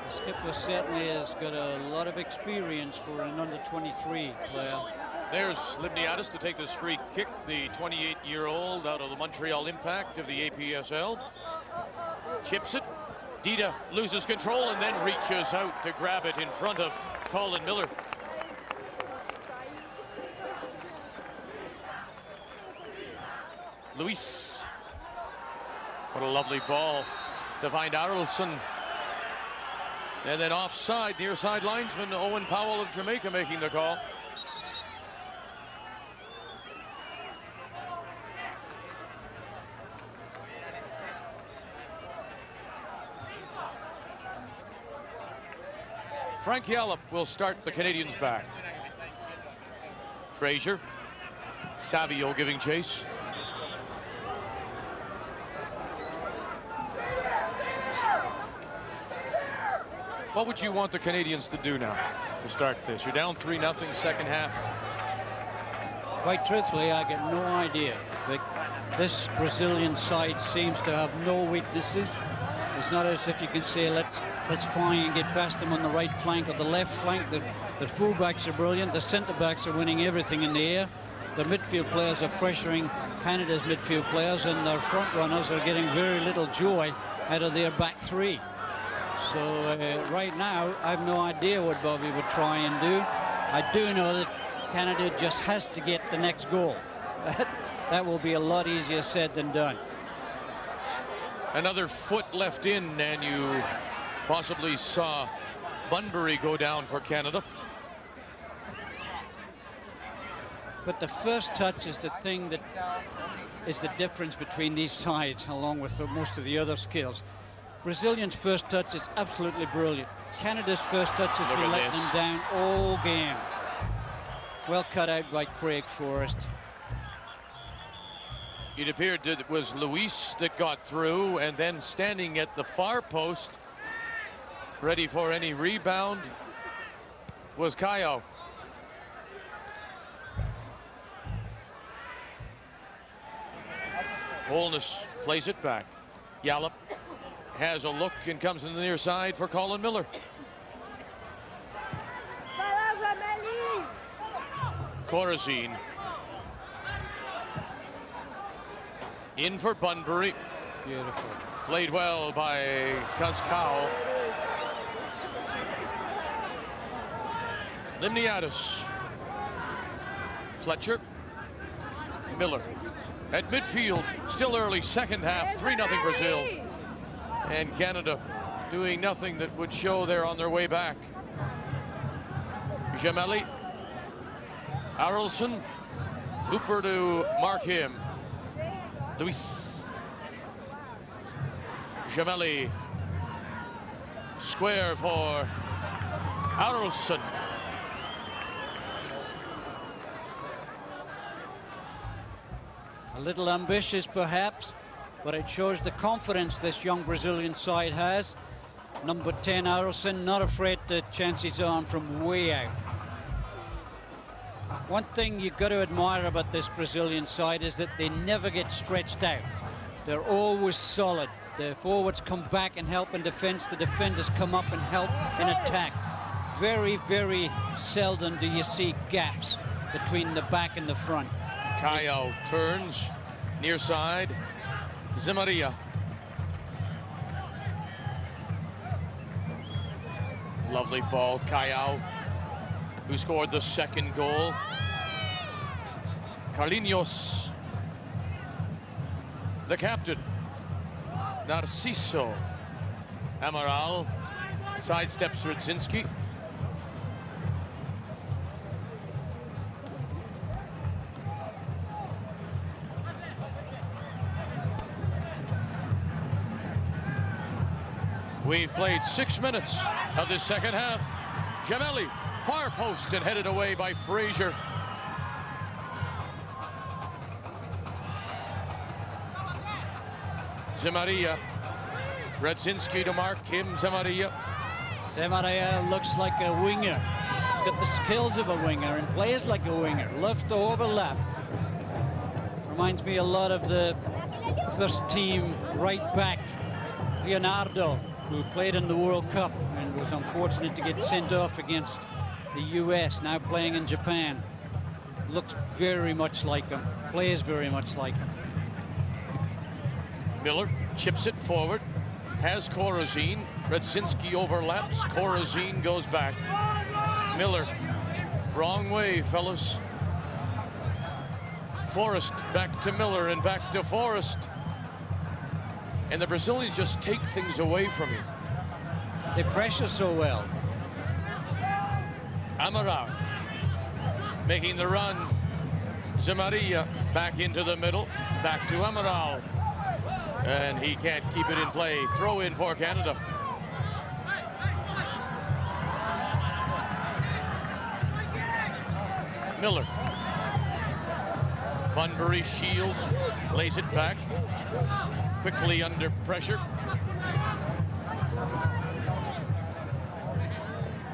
The skipper certainly has got a lot of experience for an under-23 player. There's Libniadis to take this free kick, the 28-year-old out of the Montreal Impact of the APSL. Chips it. Dida loses control and then reaches out to grab it in front of Colin Miller. Luiz. What a lovely ball to find Arlson. And then offside, near side linesman Owen Powell of Jamaica making the call. Frank Yallop will start the Canadians back. Fraser. Savio giving chase. What would you want the Canadians to do now to start this? You're down 3-0 second half. Quite truthfully, I get no idea. This Brazilian side seems to have no weaknesses. It's not as if you can say, let's try and get past them on the right flank or the left flank. The fullbacks are brilliant. The centre-backs are winning everything in the air. The midfield players are pressuring Canada's midfield players, and their front runners are getting very little joy out of their back three. So right now, I have no idea what Bobby would try and do. I do know that Canada just has to get the next goal. That will be a lot easier said than done. Another foot left in, and you possibly saw Bunbury go down for Canada. But the first touch is the thing that is the difference between these sides, along with most of the other skills. Brazilians' first touch is absolutely brilliant. Canada's first touch has been letting them down all game. Well cut out by Craig Forrest. It appeared that it was Luiz that got through, and then standing at the far post, ready for any rebound, was Caio. Holness plays it back. Yallop has a look and comes in the near side for Colin Miller. Corazine. In for Bunbury. Beautiful. Played well by Cascao. Limniadis. Fletcher. Miller. At midfield, still early second half, 3-0 Brazil. And Canada doing nothing that would show they're on their way back. Gemelli. Arlson. Hooper to mark him. Luiz. Gemelli. Square for Arlson. A little ambitious, perhaps, but it shows the confidence this young Brazilian side has. Number 10, Arlson, not afraid to chance his arm from way out. One thing you've got to admire about this Brazilian side is that they never get stretched out. They're always solid. The forwards come back and help in defense. The defenders come up and help in attack. Very, very seldom do you see gaps between the back and the front. Caio turns near side. Zemaria. Lovely ball. Caio, who scored the second goal. Carlinhos, the captain. Narciso. Amaral sidesteps Radzinski. We've played 6 minutes of this second half. Gemelli, far post and headed away by Fraser. Zemaria. Radzinski to mark him, Zemaria. Zemaria looks like a winger. He's got the skills of a winger and plays like a winger. Loves to overlap. Reminds me a lot of the first team right back, Leonardo, who played in the World Cup and was unfortunate to get sent off against the US, now playing in Japan. Looks very much like him, plays very much like him. Miller chips it forward, has Corazine. Radzinski overlaps, Corazine goes back. Miller, wrong way, fellas. Forrest back to Miller and back to Forrest. And the Brazilians just take things away from you. They pressure so well. Amaral making the run. Zemaria back into the middle, back to Amaral. And he can't keep it in play. Throw in for Canada. Miller. Bunbury shields, lays it back. Quickly under pressure.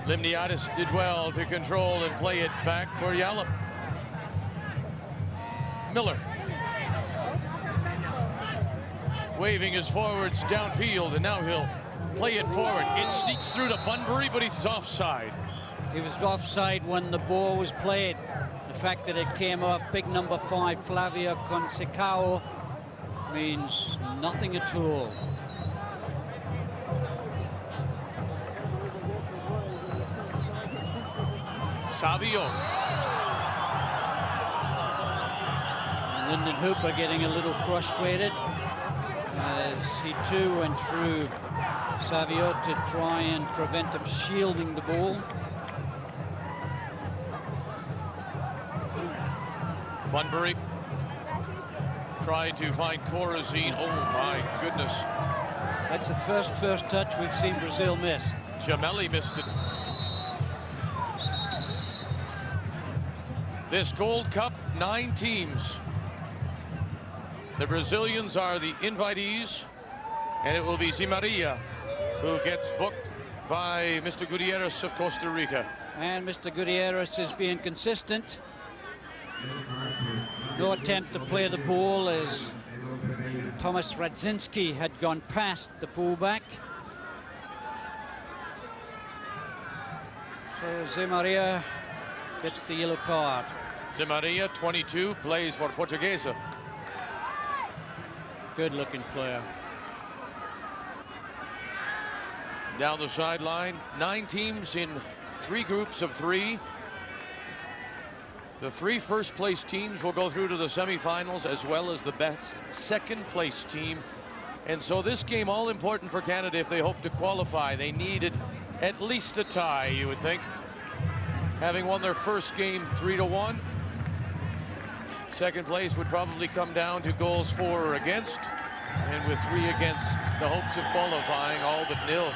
Limniadis did well to control and play it back for Yallop. Miller. Waving his forwards downfield, and now he'll play it forward. It sneaks through to Bunbury, but he's offside. He was offside when the ball was played. The fact that it came off big number 5, Flávio Conceição, means nothing at all. Savio. And Lyndon Hooper getting a little frustrated as he too went through Savio to try and prevent him shielding the ball. Bunbury tried to find Corazine. Oh my goodness. That's the first touch we've seen Brazil miss. Gemelli missed it. This Gold Cup, 9 teams. The Brazilians are the invitees, and it will be Zemaria who gets booked by Mr. Gutierrez of Costa Rica. And Mr. Gutierrez is being consistent. No attempt to play the ball as Thomas Radzinski had gone past the fullback. So Zemaria gets the yellow card. Zemaria, 22, plays for Portuguesa. Good-looking player. Down the sideline, 9 teams in 3 groups of 3. The 3 first-place teams will go through to the semifinals, as well as the best second-place team. And so this game, all important for Canada if they hope to qualify. They needed at least a tie, you would think. Having won their first game 3-1. Second place would probably come down to goals for or against. And with 3 against, the hopes of qualifying all but nil.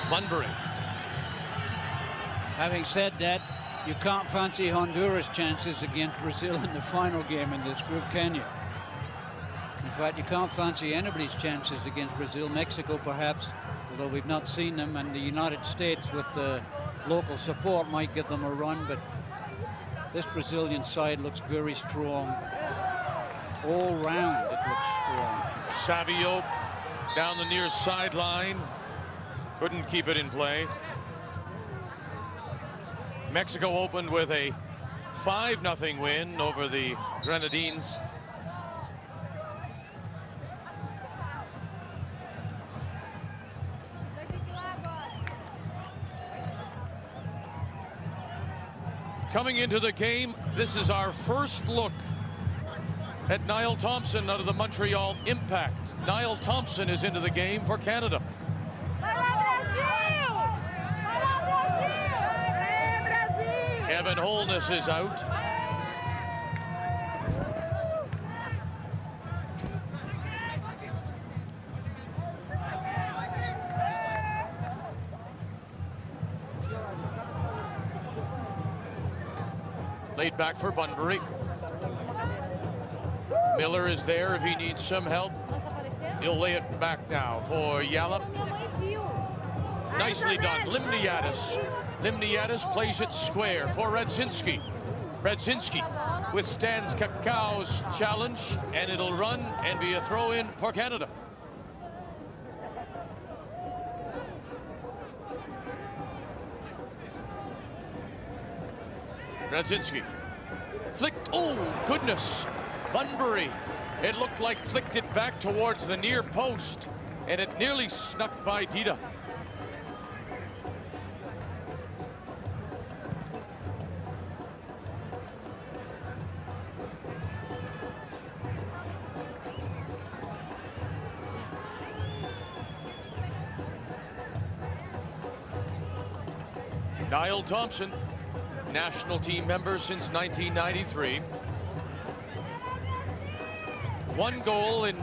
Bunbury. Having said that, you can't fancy Honduras' chances against Brazil in the final game in this group, can you? In fact, you can't fancy anybody's chances against Brazil. Mexico, perhaps, although we've not seen them, and the United States with the local support might give them a run, but this Brazilian side looks very strong. All round, it looks strong. Savio down the near sideline. Couldn't keep it in play. Mexico opened with a 5-0 win over the Grenadines. Coming into the game, this is our first look at Niall Thompson out of the Montreal Impact. Niall Thompson is into the game for Canada. Kevin Holness is out. Laid back for Bunbury. Miller is there if he needs some help. He'll lay it back now for Yallop. Nicely done, Limniadis. Limniadis plays it square for Radzinski. Radzinski withstands Cacau's challenge, and it'll run and be a throw-in for Canada. Radzinski flicked, oh goodness, Bunbury. It looked like flicked it back towards the near post, and it nearly snuck by Dida. Niall Thompson, national team member since 1993. 1 goal in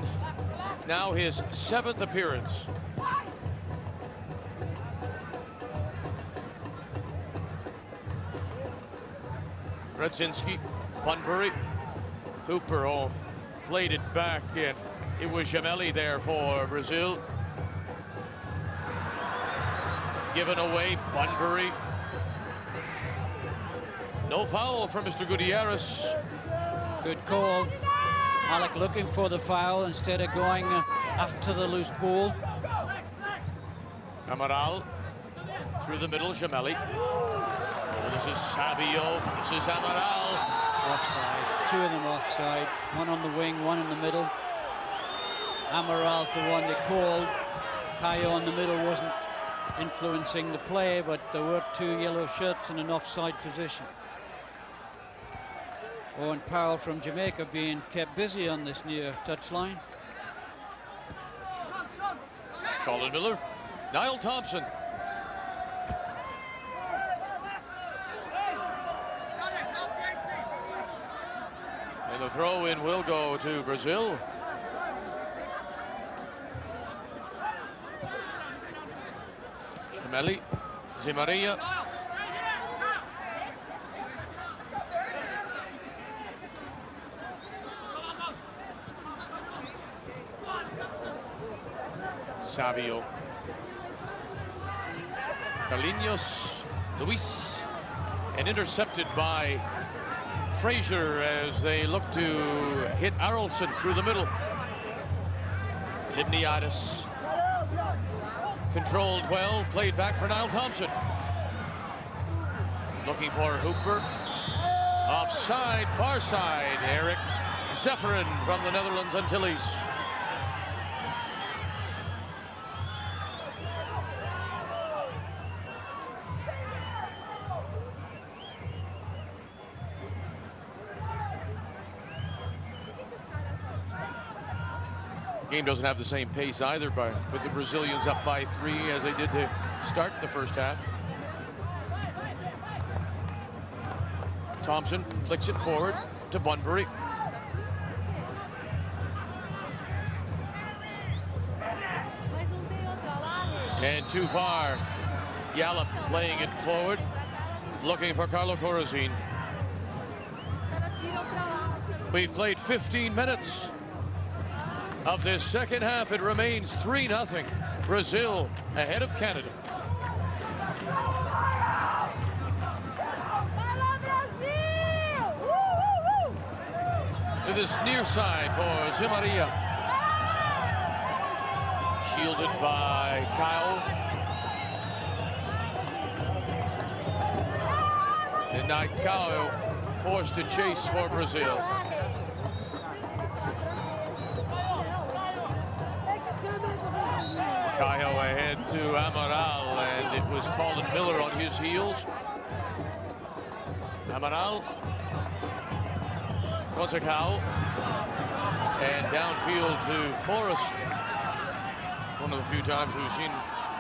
now his 7th appearance. Radzinski, Bunbury, Hooper all played it back, and it was Gemelli there for Brazil. Given away, Bunbury. No foul for Mr. Gutierrez. Good call. Alec looking for the foul instead of going after the loose ball. Amaral through the middle, Gemelli. Oh, this is Savio. This is Amaral. Offside. 2 of them offside. 1 on the wing, 1 in the middle. Amaral's the one they called. Caio in the middle wasn't influencing the play, but there were 2 yellow shirts in an offside position. Owen Powell from Jamaica being kept busy on this near touchline. Colin Miller, Niall Thompson. And the throw-in will go to Brazil. Gemelli, Zimaria. Savio. Carlinhos, Luiz, and intercepted by Fraser as they look to hit Arlson through the middle. Limniadis controlled well, played back for Niall Thompson. Looking for Hooper. Offside, far side, Eric Zephyrin from the Netherlands Antilles. Game doesn't have the same pace either, with the Brazilians up by 3 as they did to start the first half. Thompson flicks it forward to Bunbury. And too far. Yallop playing it forward, looking for Carlo Corazin. We've played 15 minutes. Of this second half, it remains 3-0. Brazil ahead of Canada. To this near side for Zimaria. Shielded by Kyle. And now Kyle forced to chase for Brazil. Caio ahead to Amaral, and it was Colin Miller on his heels. Amaral, Costa, and downfield to Forrest. One of the few times we've seen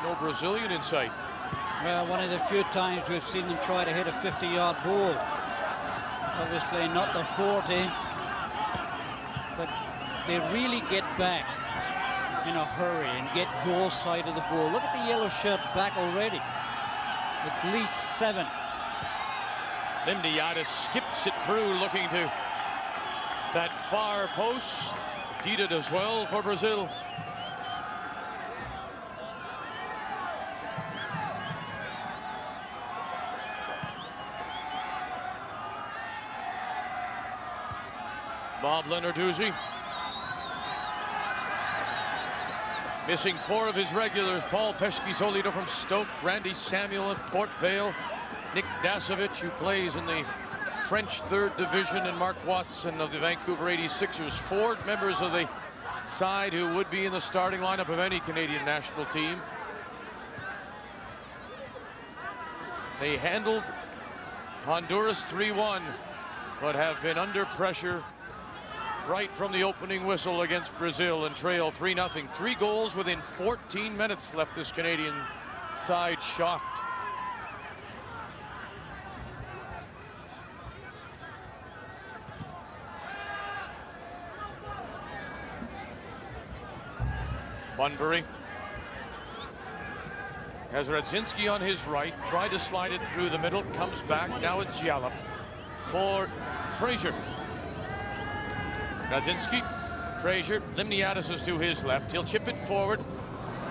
no Brazilian in sight. Well, one of the few times we've seen them try to hit a 50-yard ball. Obviously not the 40, but they really get back in a hurry and get goal side of the ball. Look at the yellow shirts back already. At least 7. Limniadis skips it through, looking to that far post. Dida as well for Brazil. Bob Lenarduzzi. Missing 4 of his regulars. Paul Pescisolido from Stoke, Randy Samuel of Port Vale, Nick Dasovic, who plays in the French 3rd Division, and Mark Watson of the Vancouver 86ers. 4 members of the side who would be in the starting lineup of any Canadian national team. They handled Honduras 3-1, but have been under pressure right from the opening whistle against Brazil and trail 3-0. 3 goals within 14 minutes left this Canadian side shocked. Bunbury has Radzinski on his right, tried to slide it through the middle, comes back. Now it's Jalop for Fraser. Radzinski, Fraser, Limniadis is to his left. He'll chip it forward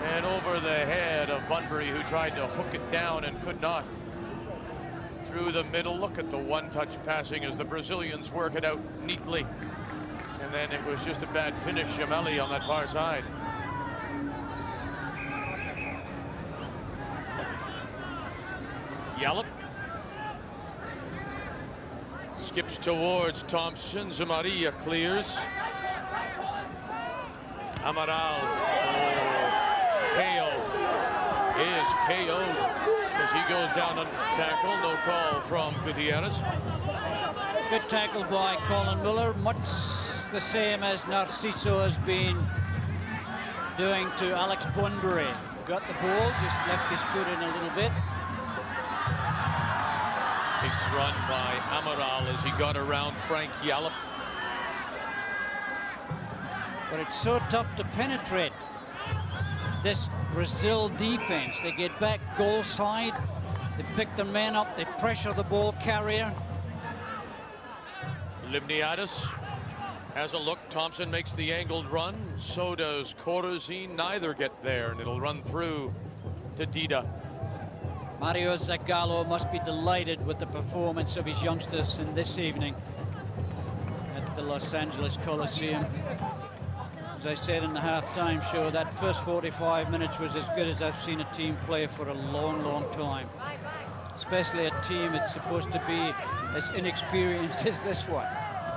and over the head of Bunbury, who tried to hook it down and could not. Through the middle, look at the one-touch passing as the Brazilians work it out neatly. And then it was just a bad finish, Gemelli on that far side. Jalop skips towards Thompson. Zamaria clears. Amaral, KO, is KO'd as he goes down under tackle. No call from Gutierrez. Good tackle by Colin Miller, much the same as Narciso has been doing to Alex Bunbury. Got the ball, just left his foot in a little bit. Nice run by Amaral as he got around Frank Jalop. But it's so tough to penetrate this Brazil defense. They get back goal side, they pick their men up, they pressure the ball carrier. Limniadis has a look. Thompson makes the angled run. So does Corazine. Neither get there, and it'll run through to Dida. Mario Zagallo must be delighted with the performance of his youngsters in this evening at the Los Angeles Coliseum. As I said in the halftime show, that first 45 minutes was as good as I've seen a team play for a long, long time. Especially a team that's supposed to be as inexperienced as this one.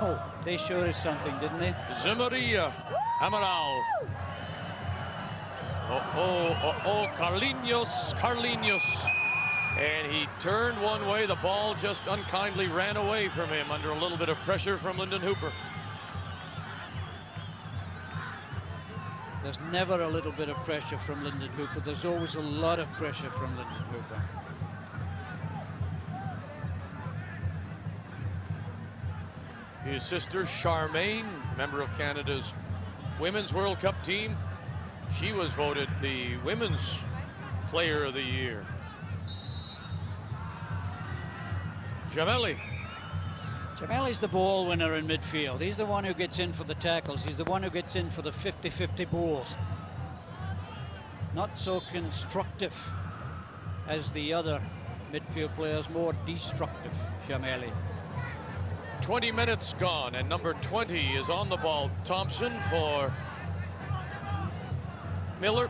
Oh, they showed us something, didn't they? Zamaria, Amaral. Carlinhos. And he turned one way. The ball just unkindly ran away from him under a little bit of pressure from Lyndon Hooper. There's never a little bit of pressure from Lyndon Hooper. There's always a lot of pressure from Lyndon Hooper. His sister Charmaine, member of Canada's Women's World Cup team, she was voted the Women's Player of the Year. Gemelli. Gemelli's the ball winner in midfield. He's the one who gets in for the tackles. He's the one who gets in for the 50-50 balls. Not so constructive as the other midfield players, more destructive, Gemelli. 20 minutes gone, and number 20 is on the ball. Thompson for Miller.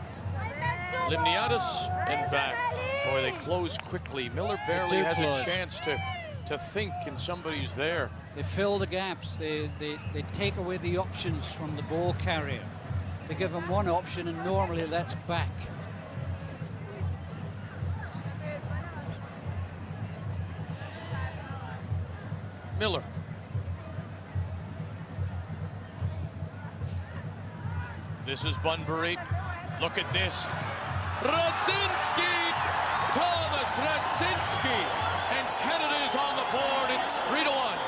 Limniadis and back. Boy, they close quickly. Miller barely has a chance to think, and somebody's there. They fill the gaps. They take away the options from the ball carrier. They give them one option, and normally that's back. Miller. This is Bunbury. Look at this. Radzinski! Thomas Radzinski! And Canada is on the board. It's 3-1.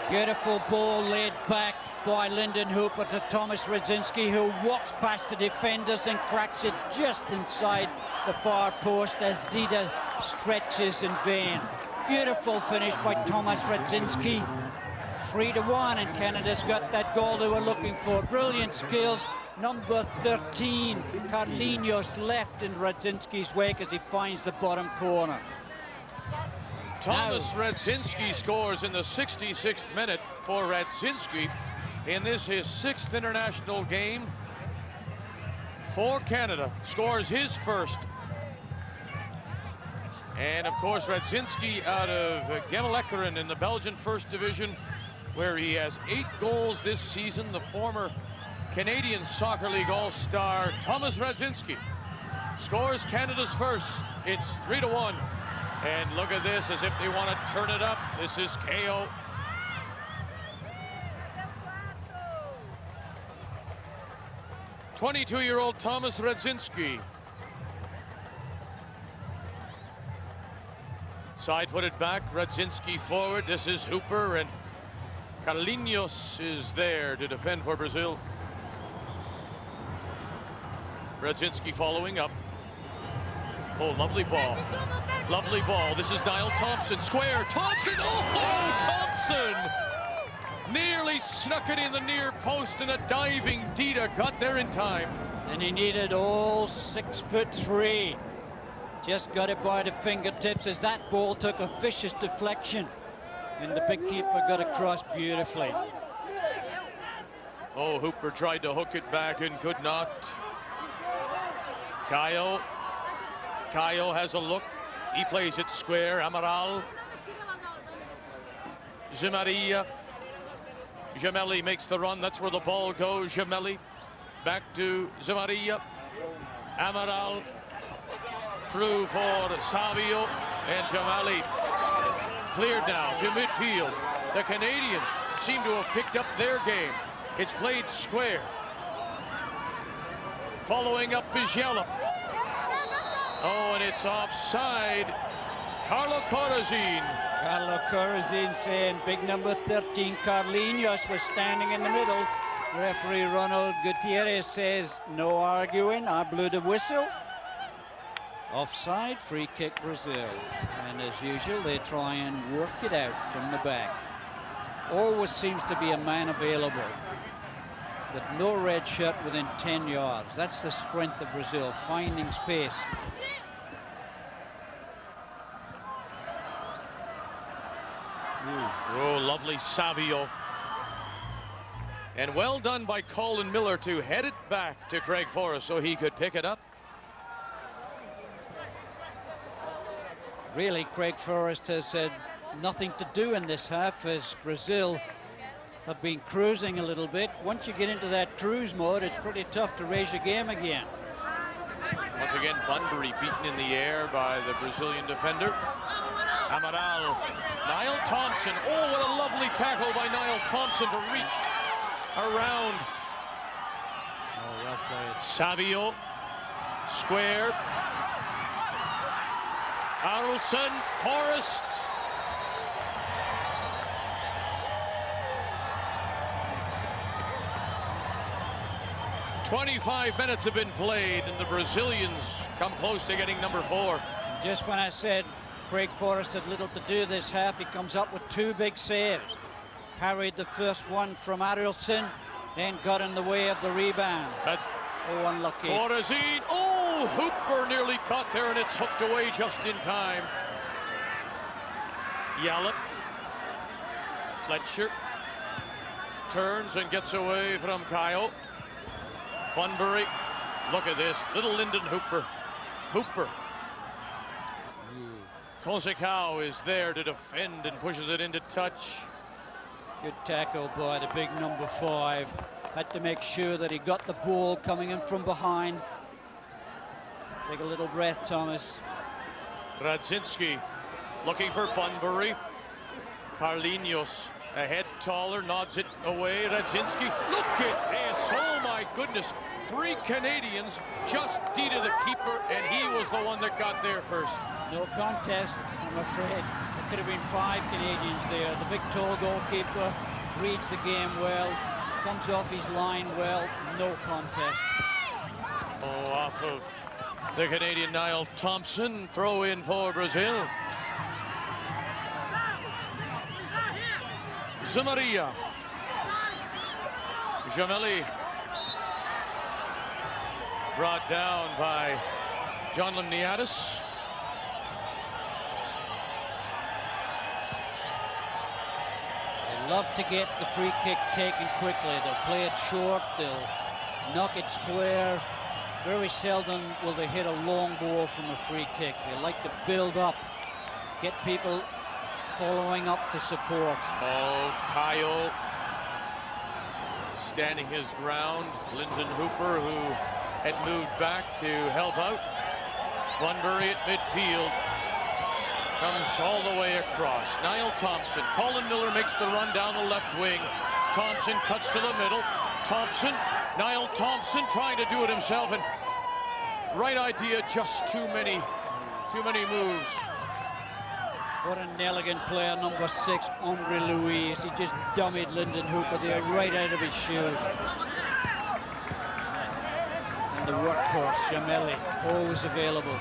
Beautiful ball laid back. by Lyndon Hooper to Thomas Radzinski, who walks past the defenders and cracks it just inside the far post as Dida stretches in vain. Beautiful finish by Thomas Radzinski. 3-1, and Canada's got that goal they were looking for. Brilliant skills. Number 13, Carlinhos, left in Radzinski's wake as he finds the bottom corner. Thomas Radzinski scores in the 66th minute for Radzinski in this, his 6th international game for Canada. Scores his first. And of course, Radzinski out of Gemmelekeren in the Belgian First Division, where he has 8 goals this season. The former Canadian Soccer League All-Star Thomas Radzinski scores Canada's first. It's 3-1. And look at this, as if they want to turn it up. This is KO. '22-year-old Thomas Radzinski. Side-footed back, Radzinski forward. This is Hooper, and Carlinhos is there to defend for Brazil. Radzinski following up. Oh, lovely ball. Lovely ball. This is Niall Thompson. Square. Thompson. Oh, Thompson! Nearly snuck it in the near post, and a diving Dida got there in time. And he needed all 6'3". Just got it by the fingertips as that ball took a vicious deflection. And the big keeper got across beautifully. Oh, Hooper tried to hook it back and could not. Caio has a look. He plays it square. Amaral. Zimaria. Gemelli makes the run. That's where the ball goes. Gemelli back to Zimaria. Amaral through for Savio, and Gemelli cleared now to midfield. The Canadians seem to have picked up their game. It's played square. Following up is Yellow. Oh, and it's offside. Carlo Corazin. Carlo Corazin saying big number 13, Carlinhos, was standing in the middle. Referee Ronald Gutierrez says no arguing. I blew the whistle. Offside, free kick Brazil. And as usual, they try and work it out from the back. Always seems to be a man available, but no red shirt within 10 yards. That's the strength of Brazil, finding space. Oh, lovely Savio. And well done by Colin Miller to head it back to Craig Forrest so he could pick it up. Really, Craig Forrest has had nothing to do in this half as Brazil have been cruising a little bit. Once you get into that cruise mode, it's pretty tough to raise your game again. Once again, Bunbury beaten in the air by the Brazilian defender. Amaral. Niall Thompson. Oh, what a lovely tackle by Niall Thompson to reach around. Oh, well played. Savio. Square. Harrelson. Forrest. "25 minutes have been played, and the Brazilians come close to getting number 4. Just when I said Craig Forrest had little to do this half, he comes up with 2 big saves. Parried the first one from Harrelson, then got in the way of the rebound. That's unlucky. Corazin. Oh, Hooper nearly caught there, and it's hooked away just in time. Yallop. Fletcher turns and gets away from Caio. Bunbury. Look at this. Little Lyndon Hooper. Hooper. Conceição is there to defend and pushes it into touch. Good tackle by the big number 5. Had to make sure that he got the ball coming in from behind. Take a little breath, Thomas. Radzinski looking for Bunbury. Carlinhos ahead, taller, nods it away. Radzinski, look at this. Oh my goodness. 3 Canadians, just Dida the keeper, and he was the one that got there first. No contest, I'm afraid. There could have been 5 Canadians there. The big tall goalkeeper reads the game well. Comes off his line well, no contest. Oh, off of the Canadian Niall Thompson. Throw in for Brazil. Zamaria. Gemelli. Brought down by John Limniadis. They love to get the free kick taken quickly. They'll play it short, they'll knock it square. Very seldom will they hit a long ball from a free kick. They like to build up, get people following up to support. Oh, Kyle standing his ground. Lyndon Hooper, who had moved back to help out. Bunbury at midfield. Comes all the way across. Niall Thompson. Colin Miller makes the run down the left wing. Thompson cuts to the middle. Thompson. Niall Thompson trying to do it himself, and right idea, just too many moves. What an elegant player, number 6, Andre Luiz. He just dummied Lyndon Hooper there right out of his shoes. And the workhorse, Gemelli, always available.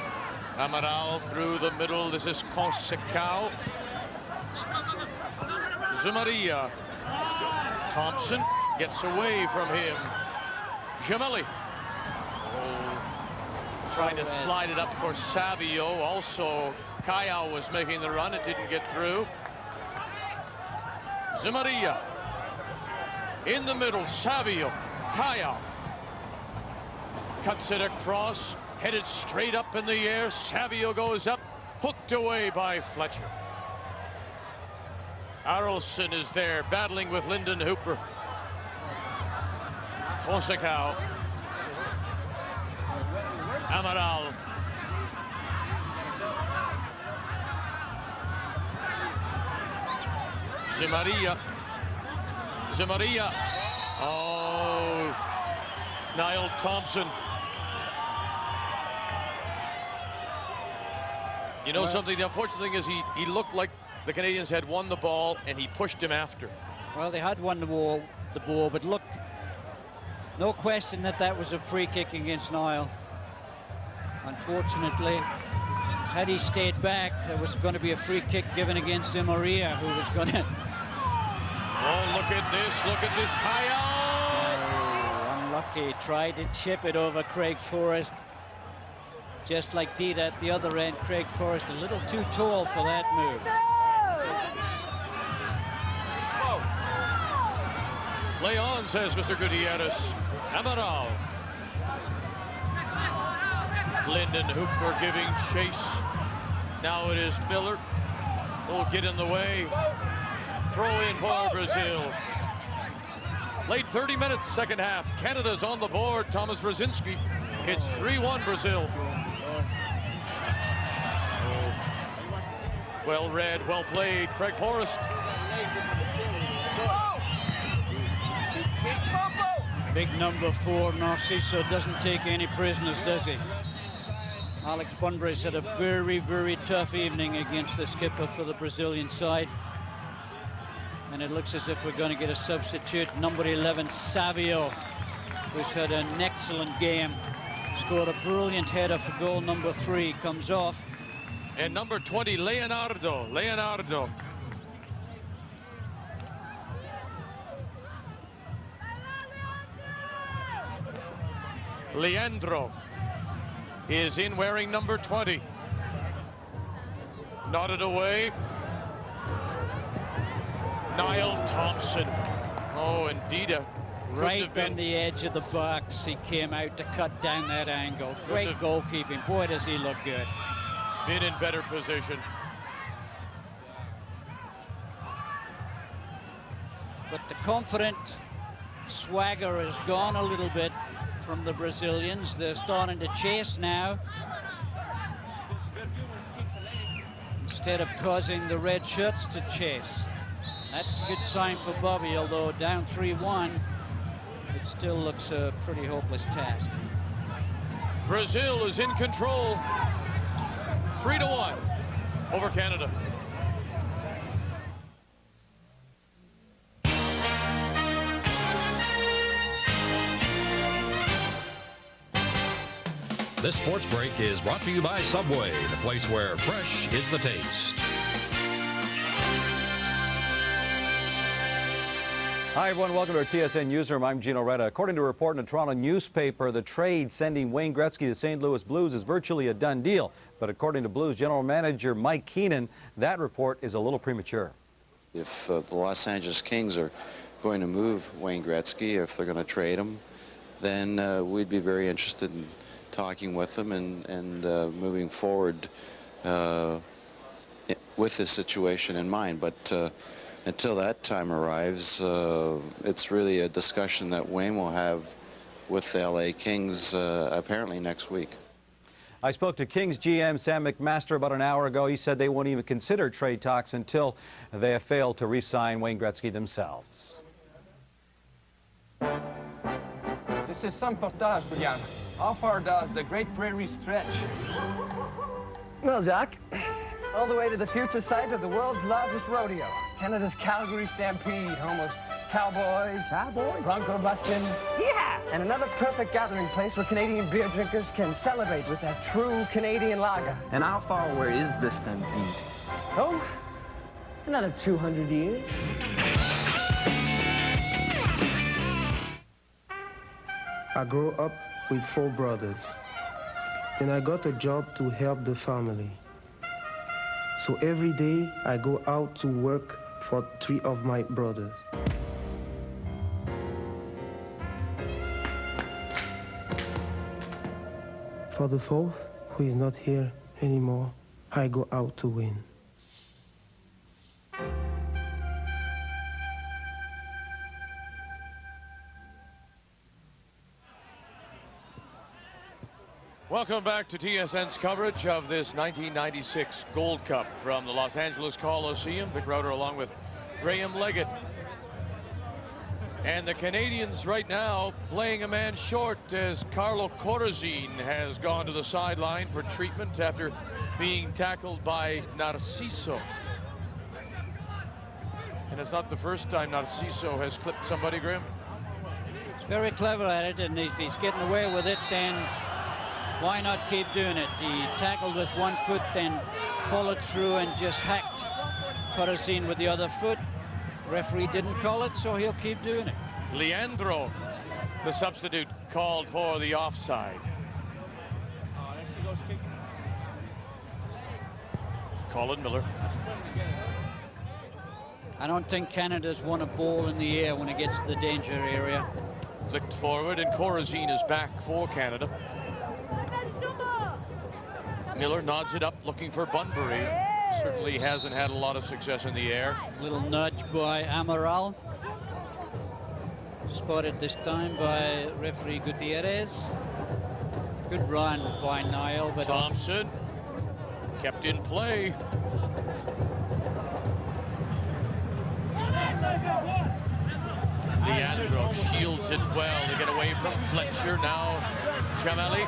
Amaral through the middle. This is Costa. Zamaria. Thompson gets away from him. Gemelli. Oh, trying to slide it up for Savio. Also, Kayao was making the run. It didn't get through. Zamaria. In the middle, Savio. Kayao. Cuts it across. Headed straight up in the air. Savio goes up. Hooked away by Fletcher. Arlson is there battling with Lyndon Hooper. Costa. Amaral. Zamaria. Oh, Niall Thompson. You know something, the unfortunate thing is he looked like the Canadians had won the ball and he pushed him after. Well, they had won the ball, but look, no question that was a free kick against Niall. Unfortunately, had he stayed back, there was going to be a free kick given against Zamaria, who was going to... Oh, look at this, Kaya! Oh, unlucky, tried to chip it over Craig Forrest. Just like Dida at the other end, Craig Forrest a little too tall for that move. Play on, says Mr. Gutierrez. Amaral. Lyndon Hooper giving chase. Now it is Miller. Will get in the way. Throw in for Brazil. Played 30 minutes second half. Canada's on the board. Thomas Brzezinski. It's 3-1 Brazil. Well read, well played, Craig Forrest. Big number 4, Narciso, doesn't take any prisoners, does he? Alex Bunbury's had a very, very tough evening against the skipper for the Brazilian side. And it looks as if we're going to get a substitute. Number 11, Savio, who's had an excellent game. Scored a brilliant header for goal number 3, comes off. And number 20, Leonardo. Leandro is in wearing number 20. Nodded away. Niall Thompson. Oh, and Dida. Right on the edge of the box, he came out to cut down that angle. Great goalkeeping. Boy, does he look good. Been in better position. But the confident swagger has gone a little bit from the Brazilians. They're starting to chase now, instead of causing the red shirts to chase. That's a good sign for Bobby, although down 3-1, it still looks a pretty hopeless task. Brazil is in control. 3-1 over Canada. This sports break is brought to you by Subway, the place where fresh is the taste. Hi, everyone. Welcome to our TSN newsroom. I'm Gino Retta. According to a report in a Toronto newspaper, the trade sending Wayne Gretzky to the St. Louis Blues is virtually a done deal. But according to Blues general manager Mike Keenan, that report is a little premature. If the Los Angeles Kings are going to move Wayne Gretzky, if they're going to trade him, then we'd be very interested in talking with them and moving forward with this situation in mind. But until that time arrives, it's really a discussion that Wayne will have with the LA Kings apparently next week. I spoke to Kings GM Sam McMaster about an hour ago. He said they won't even consider trade talks until they have failed to re-sign Wayne Gretzky themselves. This is some portage, Julian. How far does the Great Prairie stretch? Well, Jacques, all the way to the future site of the world's largest rodeo, Canada's Calgary Stampede, home of cowboys, bronco busting, and another perfect gathering place where Canadian beer drinkers can celebrate with that true Canadian lager. And how far away is the Stampede? Oh, another 200 years. I grew up with 4 brothers, and I got a job to help the family. So every day I go out to work for 3 of my brothers. For the 4th, who is not here anymore, I go out to win. Welcome back to TSN's coverage of this 1996 Gold Cup from the Los Angeles Coliseum. Vic Rauter along with Graham Leggett. And the Canadians right now playing a man short as Carlo Corazin has gone to the sideline for treatment after being tackled by Narciso. And it's not the first time Narciso has clipped somebody, Graham. He's very clever at it, and if he's getting away with it, then why not keep doing it? He tackled with 1 foot, then followed through and just hacked Corazin with the other foot. Referee didn't call it, so he'll keep doing it. Leandro, the substitute, called for the offside. Colin Miller. I don't think Canada's won a ball in the air when it gets to the danger area. Flicked forward, and Corazin is back for Canada. Miller nods it up, looking for Bunbury. Certainly hasn't had a lot of success in the air. Little nudge by Amaral. Spotted this time by referee Gutierrez. Good run by Niall, but Thompson kept in play. Leandro shields it well to get away from Fletcher. Now Jamali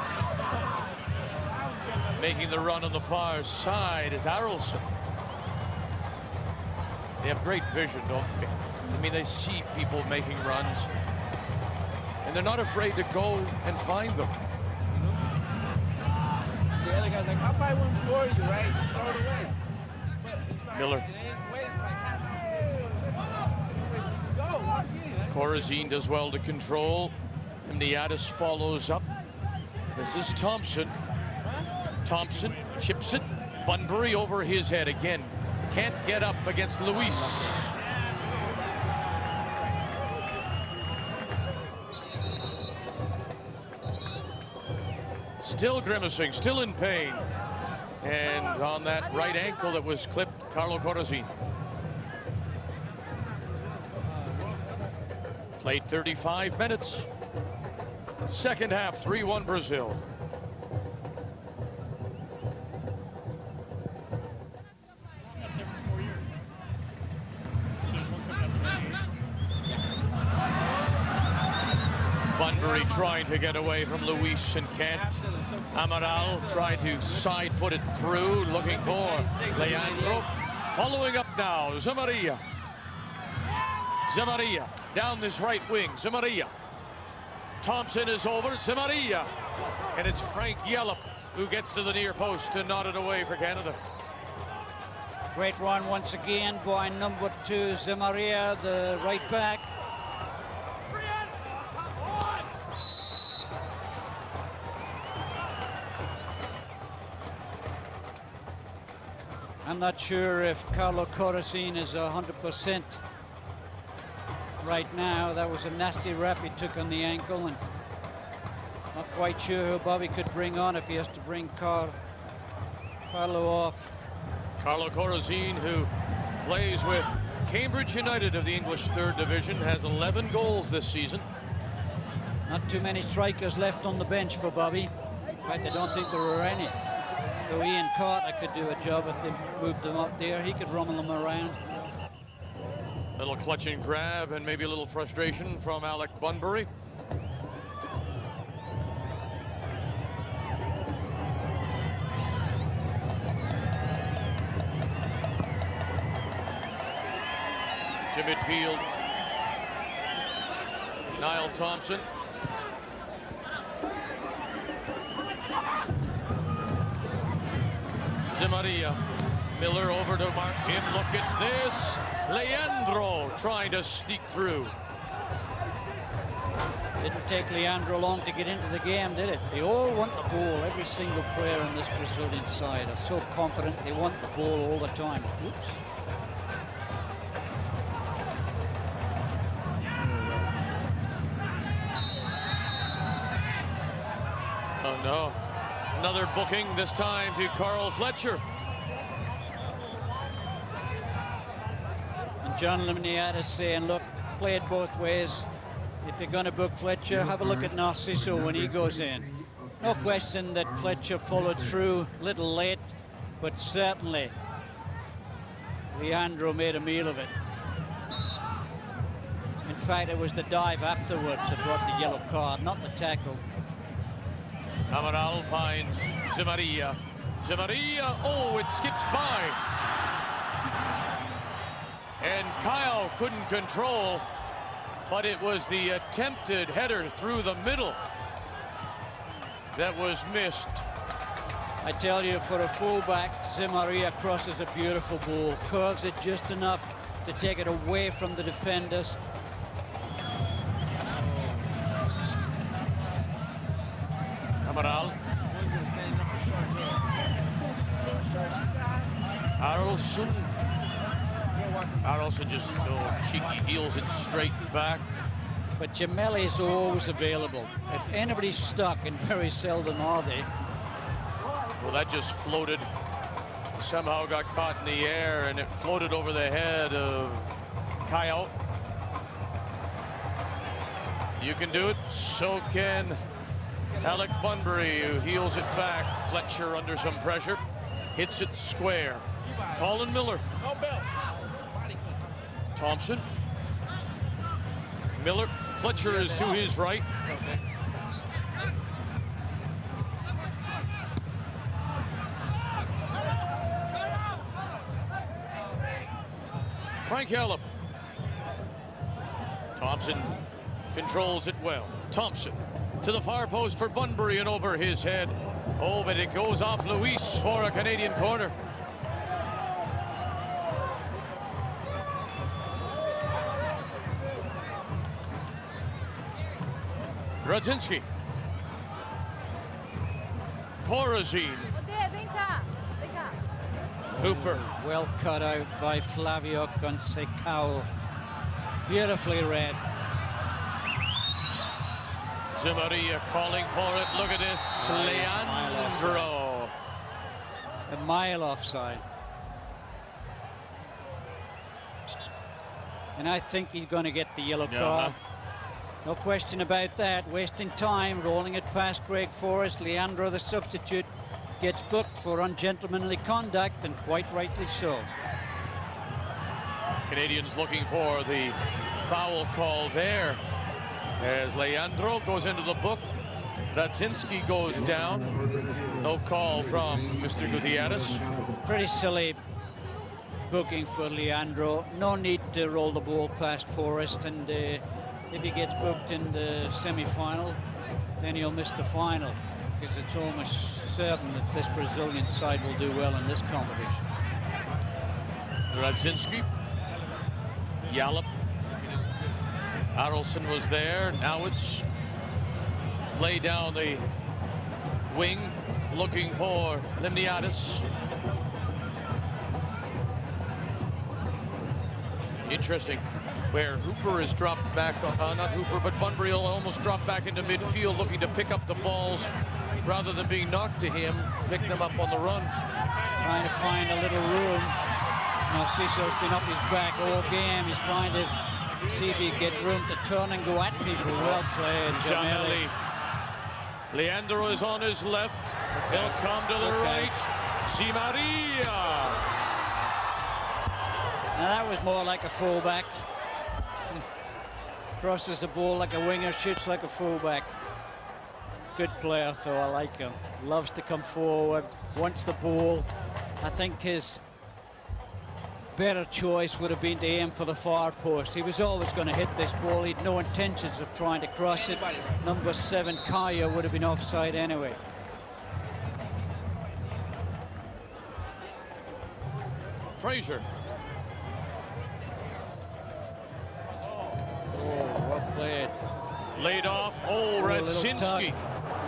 making the run on the far side is Arolson. They have great vision, don't they? I mean, they see people making runs, and they're not afraid to go and find them. The other guy's like, I'll buy one for you, right? Just throw it away. Miller. Corazin does well to control. Niadis follows up. This is Thompson. Thompson chips it. Bunbury over his head again. Can't get up against Luiz. Still grimacing, still in pain. And on that right ankle that was clipped, Carlo Corazin. Played 35 minutes. Second half, 3-1 Brazil. Bunbury trying to get away from Luiz and can't. Amaral tried to side-foot it through, looking for Leandro. Following up now, Zamaria. Zamaria down this right wing. Zamaria. Thompson is over. Zamaria And it's Frank Yellop who gets to the near post to nod it away for Canada. Great run once again by number 2, Zemaria, the right back. I'm not sure if Carlo Corazin is 100% right now. That was a nasty rap he took on the ankle, and not quite sure who Bobby could bring on if he has to bring Carlo off. Carlo Corazin, who plays with Cambridge United of the English 3rd Division, has 11 goals this season. Not too many strikers left on the bench for Bobby. In fact, I don't think there were any. So Ian Carter could do a job if they moved them up there. He could rumble them around. Little clutch and grab and maybe a little frustration from Alec Bunbury. To midfield, Niall Thompson. Zemaria, Miller over to mark him. Look at this. Leandro trying to sneak through. Didn't take Leandro long to get into the game, did it? They all want the ball. Every single player on this Brazilian side are so confident they want the ball all the time. Oops. Oh no, another booking, this time to Carl Fletcher. And John Limniadis saying, look, play it both ways. If you're going to book Fletcher, have a look at Narciso when he goes in. No question that Fletcher followed through, a little late, but certainly Leandro made a meal of it. In fact, it was the dive afterwards that brought the yellow card, not the tackle. Amaral finds Zemaria. Zemaria, oh, it skips by. And Kyle couldn't control, but it was the attempted header through the middle that was missed. I tell you, for a fullback, Zemaria crosses a beautiful ball, curves it just enough to take it away from the defenders. Amaral. Arlson. Arlson just cheeky heels it straight back. But Gemelli is always available. If anybody's stuck, and very seldom are they. Well, that just floated. Somehow got caught in the air, and it floated over the head of Kyle. You can do it. So can Alec Bunbury, who heels it back. Fletcher under some pressure. Hits it square. Colin Miller. Thompson. Miller. Fletcher is to his right. Frank Yellop. Thompson controls it well. Thompson to the far post for Bunbury and over his head. Oh, but it goes off Luiz for a Canadian corner. Radzinski. Corazin. Hooper. Well cut out by Flavio Conceição. Beautifully read. Zemaria calling for it. Look at this. Leandro. A mile offside. And I think he's going to get the yellow card. No question about that. Wasting time, rolling it past Greg Forrest. Leandro, the substitute, gets booked for ungentlemanly conduct, and quite rightly so. Canadians looking for the foul call there as Leandro goes into the book. Radzinski goes down. No call from Mr. Gutierrez. Pretty silly booking for Leandro. No need to roll the ball past Forrest, and if he gets booked in the semi-final, then he'll miss the final. because it's almost certain that this Brazilian side will do well in this competition. Radzinski, Jalop, Arolsen was there. Now it's lay down the wing, looking for Limniadis. Interesting, where Hooper is dropped back, not Hooper, but Bunbury almost dropped back into midfield, looking to pick up the balls rather than being knocked to him, pick them up on the run. Trying to find a little room. Narciso's been up his back all game. He's trying to see if he gets room to turn and go at people. Well played, Gemelli. Leandro is on his left. They'll come to the right. Zimaria. Now that was more like a fullback. Crosses the ball like a winger, shoots like a fullback. Good player, so I like him. Loves to come forward, wants the ball. I think his better choice would have been to aim for the far post. He was always going to hit this ball. He'd no intentions of trying to cross it. Number 7, Kaya, would have been offside anyway. Fraser. Well played. Laid off. Oh, Radzinski.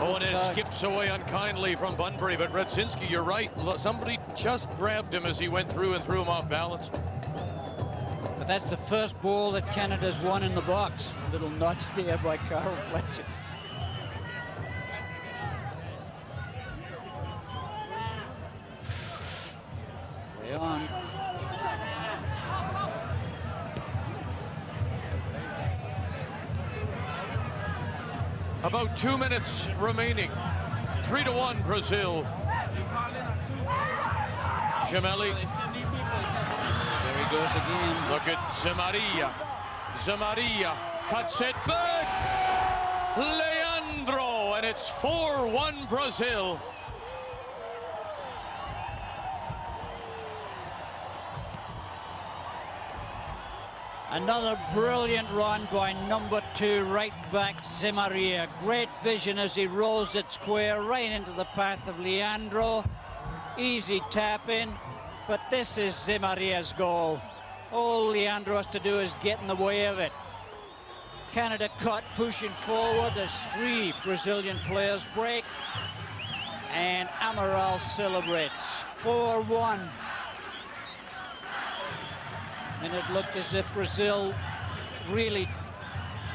Oh, and it skips away unkindly from Bunbury, but Radzinski, you're right. Somebody just grabbed him as he went through and threw him off balance. But that's the first ball that Canada's won in the box. A little notch there by Carl Fletcher. Play on. About 2 minutes remaining. 3-1 Brazil. Gemelli. There he goes again. Look at Zimaria. Zimaria cuts it back. Leandro, and it's 4-1 Brazil. Another brilliant run by number 2 right back Zimaria. Great vision as he rolls it square right into the path of Leandro. Easy tap in, but this is Zimaria's goal. All Leandro has to do is get in the way of it. Canada cut, pushing forward as 3 Brazilian players break, and Amaral celebrates. 4-1. And it looked as if Brazil really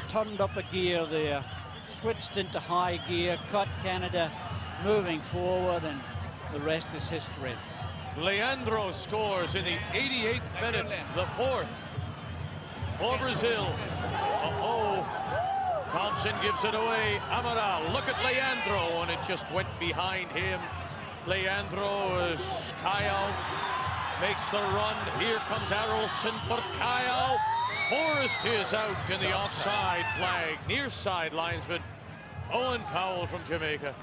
turned up a gear there, switched into high gear, cut Canada moving forward, and the rest is history. Leandro scores in the 88th minute, the 4th for Brazil. Thompson gives it away. Amaral, look at Leandro, and it just went behind him. Leandro is Kyle. Makes the run. Here comes Arolsen for Kyle. Forrest is out in the offside flag. Near side linesman Owen Powell from Jamaica.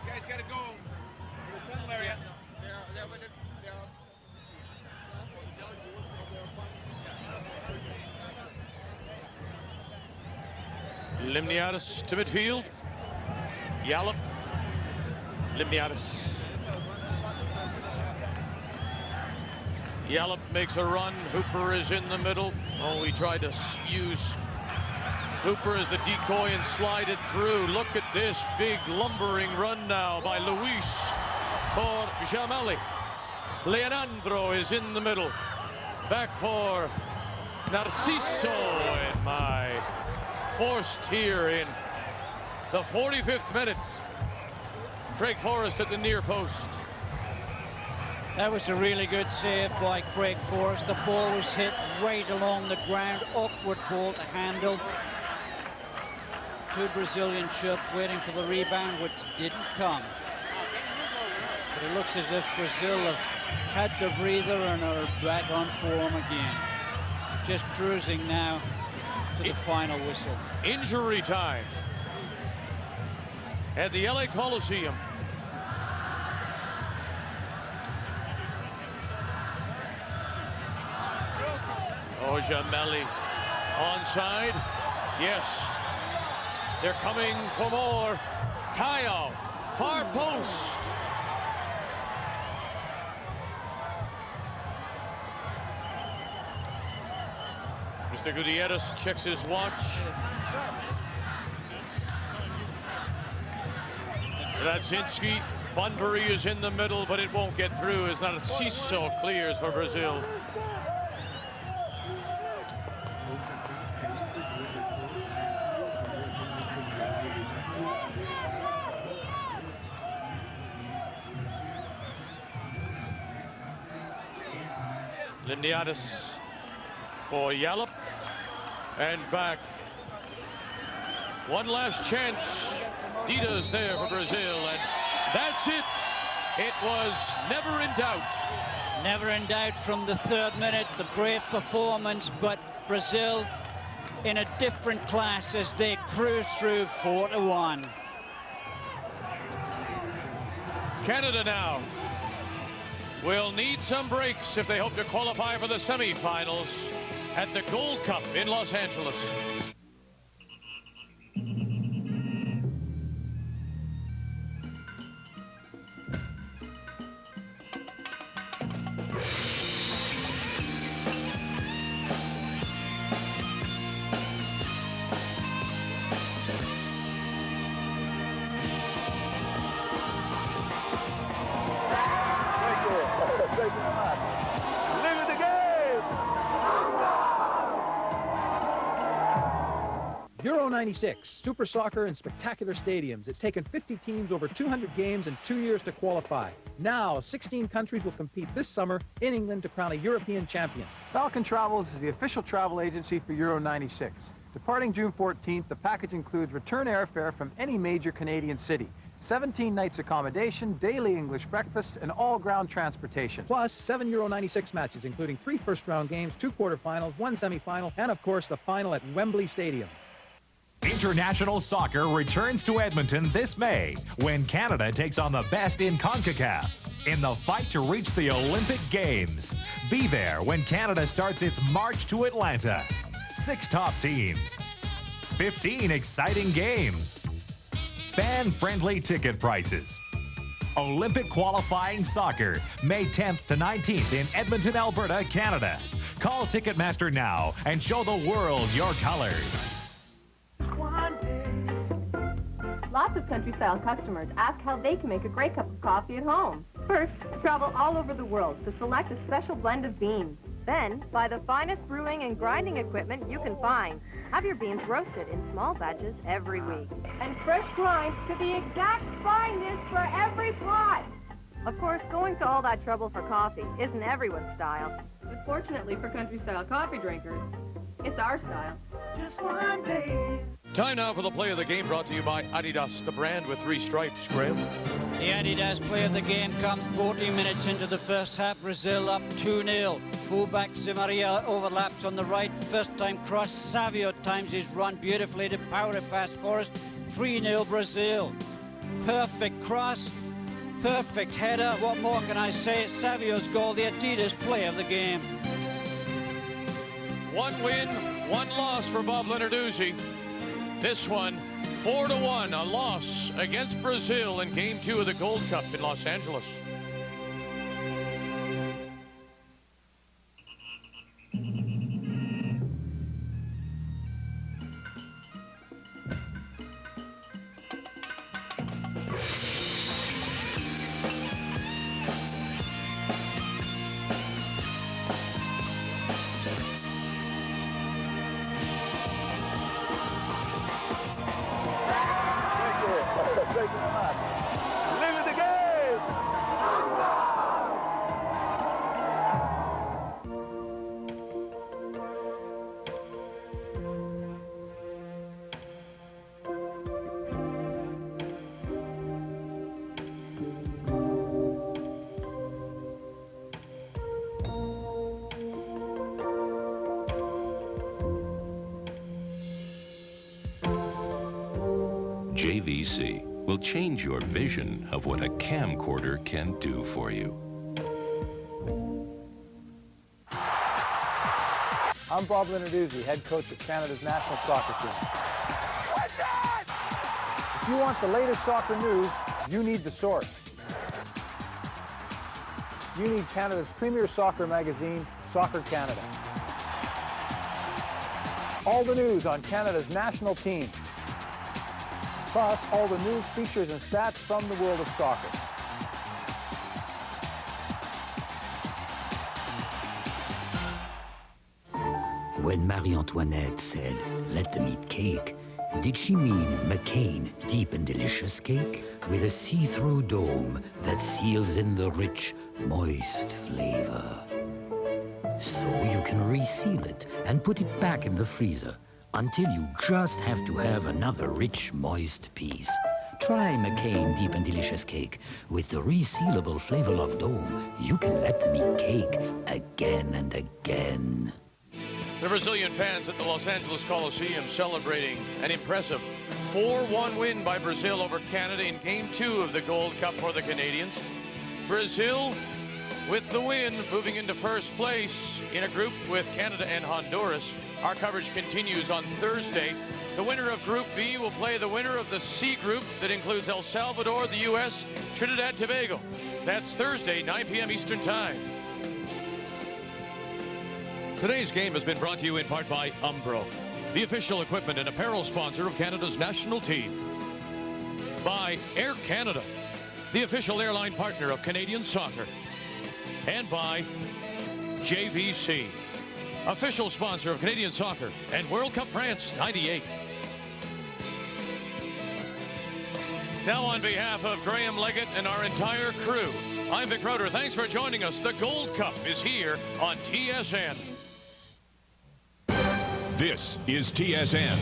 You guys got to go to the tunnel area. Limniadis to midfield. Jalop. Limniadis. Jalop makes a run. Hooper is in the middle. Oh, he tried to use Hooper as the decoy and slide it through. Look at this big lumbering run now by Luiz for Gemelli. Leandro is in the middle. Back for Narciso, and my forced here in the 45th minute. Craig Forrest at the near post. That was a really good save by Craig Forrest. The ball was hit right along the ground. Awkward ball to handle. 2 Brazilian shirts waiting for the rebound, which didn't come. But it looks as if Brazil have had the breather and are back on form again. Just cruising now to the final whistle. Injury time at the LA Coliseum. Oh, Gemelli onside. Yes. They're coming for more. Kyle, far post. Mr. Gutierrez checks his watch. Radzinski, Bunbury is in the middle, but it won't get through as Narciso clears for Brazil. Lindiadis for Yallop and back. One last chance. Dida's there for Brazil, and that's it. It was never in doubt. Never in doubt from the 3rd minute. The brave performance, but Brazil in a different class as they cruise through 4-1. Canada now will need some breaks if they hope to qualify for the semifinals at the Gold Cup in Los Angeles. Euro 96, super soccer in spectacular stadiums. It's taken 50 teams over 200 games and 2 years to qualify. Now, 16 countries will compete this summer in England to crown a European champion. Falcon Travels is the official travel agency for Euro 96. Departing June 14th, the package includes return airfare from any major Canadian city, 17 nights accommodation, daily English breakfast, and all-ground transportation. Plus, 7 Euro 96 matches, including 3 first-round games, 2 quarterfinals, 1 semifinal, and, of course, the final at Wembley Stadium. International soccer returns to Edmonton this May when Canada takes on the best in CONCACAF in the fight to reach the Olympic Games. Be there when Canada starts its march to Atlanta. 6 top teams, 15 exciting games, fan-friendly ticket prices. Olympic qualifying soccer, May 10th to 19th in Edmonton, Alberta, Canada. Call Ticketmaster now and show the world your colors. Lots of country-style customers ask how they can make a great cup of coffee at home. First, travel all over the world to select a special blend of beans. Then, buy the finest brewing and grinding equipment you can find. Have your beans roasted in small batches every week. And fresh grind to the exact fineness for every pot. Of course, going to all that trouble for coffee isn't everyone's style. But fortunately for country-style coffee drinkers, it's our style. Just one taste. Time now for the play of the game, brought to you by Adidas, the brand with 3 stripes. Graham. The Adidas play of the game comes 14 minutes into the first half. Brazil up 2-0. Fullback Maria overlaps on the right. First time cross. Savio times his run beautifully to power it past Forrest. 3-0 Brazil. Perfect cross. Perfect header. What more can I say? Savio's goal, the Adidas play of the game. 1 win, 1 loss for Bob Lenarduzzi. This one, 4-1, a loss against Brazil in Game 2 of the Gold Cup in Los Angeles. JVC will change your vision of what a camcorder can do for you. I'm Bob Lenarduzzi, head coach of Canada's national soccer team. you want the latest soccer news, you need the source. You need Canada's premier soccer magazine, Soccer Canada. All the news on Canada's national team. Plus, all the news, features, and stats from the world of soccer. When Marie Antoinette said, "Let them eat cake," did she mean McCain deep and delicious cake with a see-through dome that seals in the rich, moist flavor? So you can reseal it and put it back in the freezer until you just have to have another rich, moist piece. Try McCain Deep and Delicious Cake. With the resealable flavor-lock dome, you can let them eat cake again and again. The Brazilian fans at the Los Angeles Coliseum celebrating an impressive 4-1 win by Brazil over Canada in Game 2 of the Gold Cup for the Canadians. Brazil, with the win, moving into first place in a group with Canada and Honduras. Our coverage continues on Thursday. The winner of Group B will play the winner of the C group that includes El Salvador, the U.S., Trinidad Tobago. That's Thursday, 9 p.m. Eastern Time. Today's game has been brought to you in part by Umbro, the official equipment and apparel sponsor of Canada's national team. By Air Canada, the official airline partner of Canadian soccer. And by JVC, official sponsor of Canadian soccer and World Cup France '98. Now on behalf of Graham Leggett and our entire crew, I'm Vic Roeder. Thanks for joining us. The Gold Cup is here on TSN. This is TSN.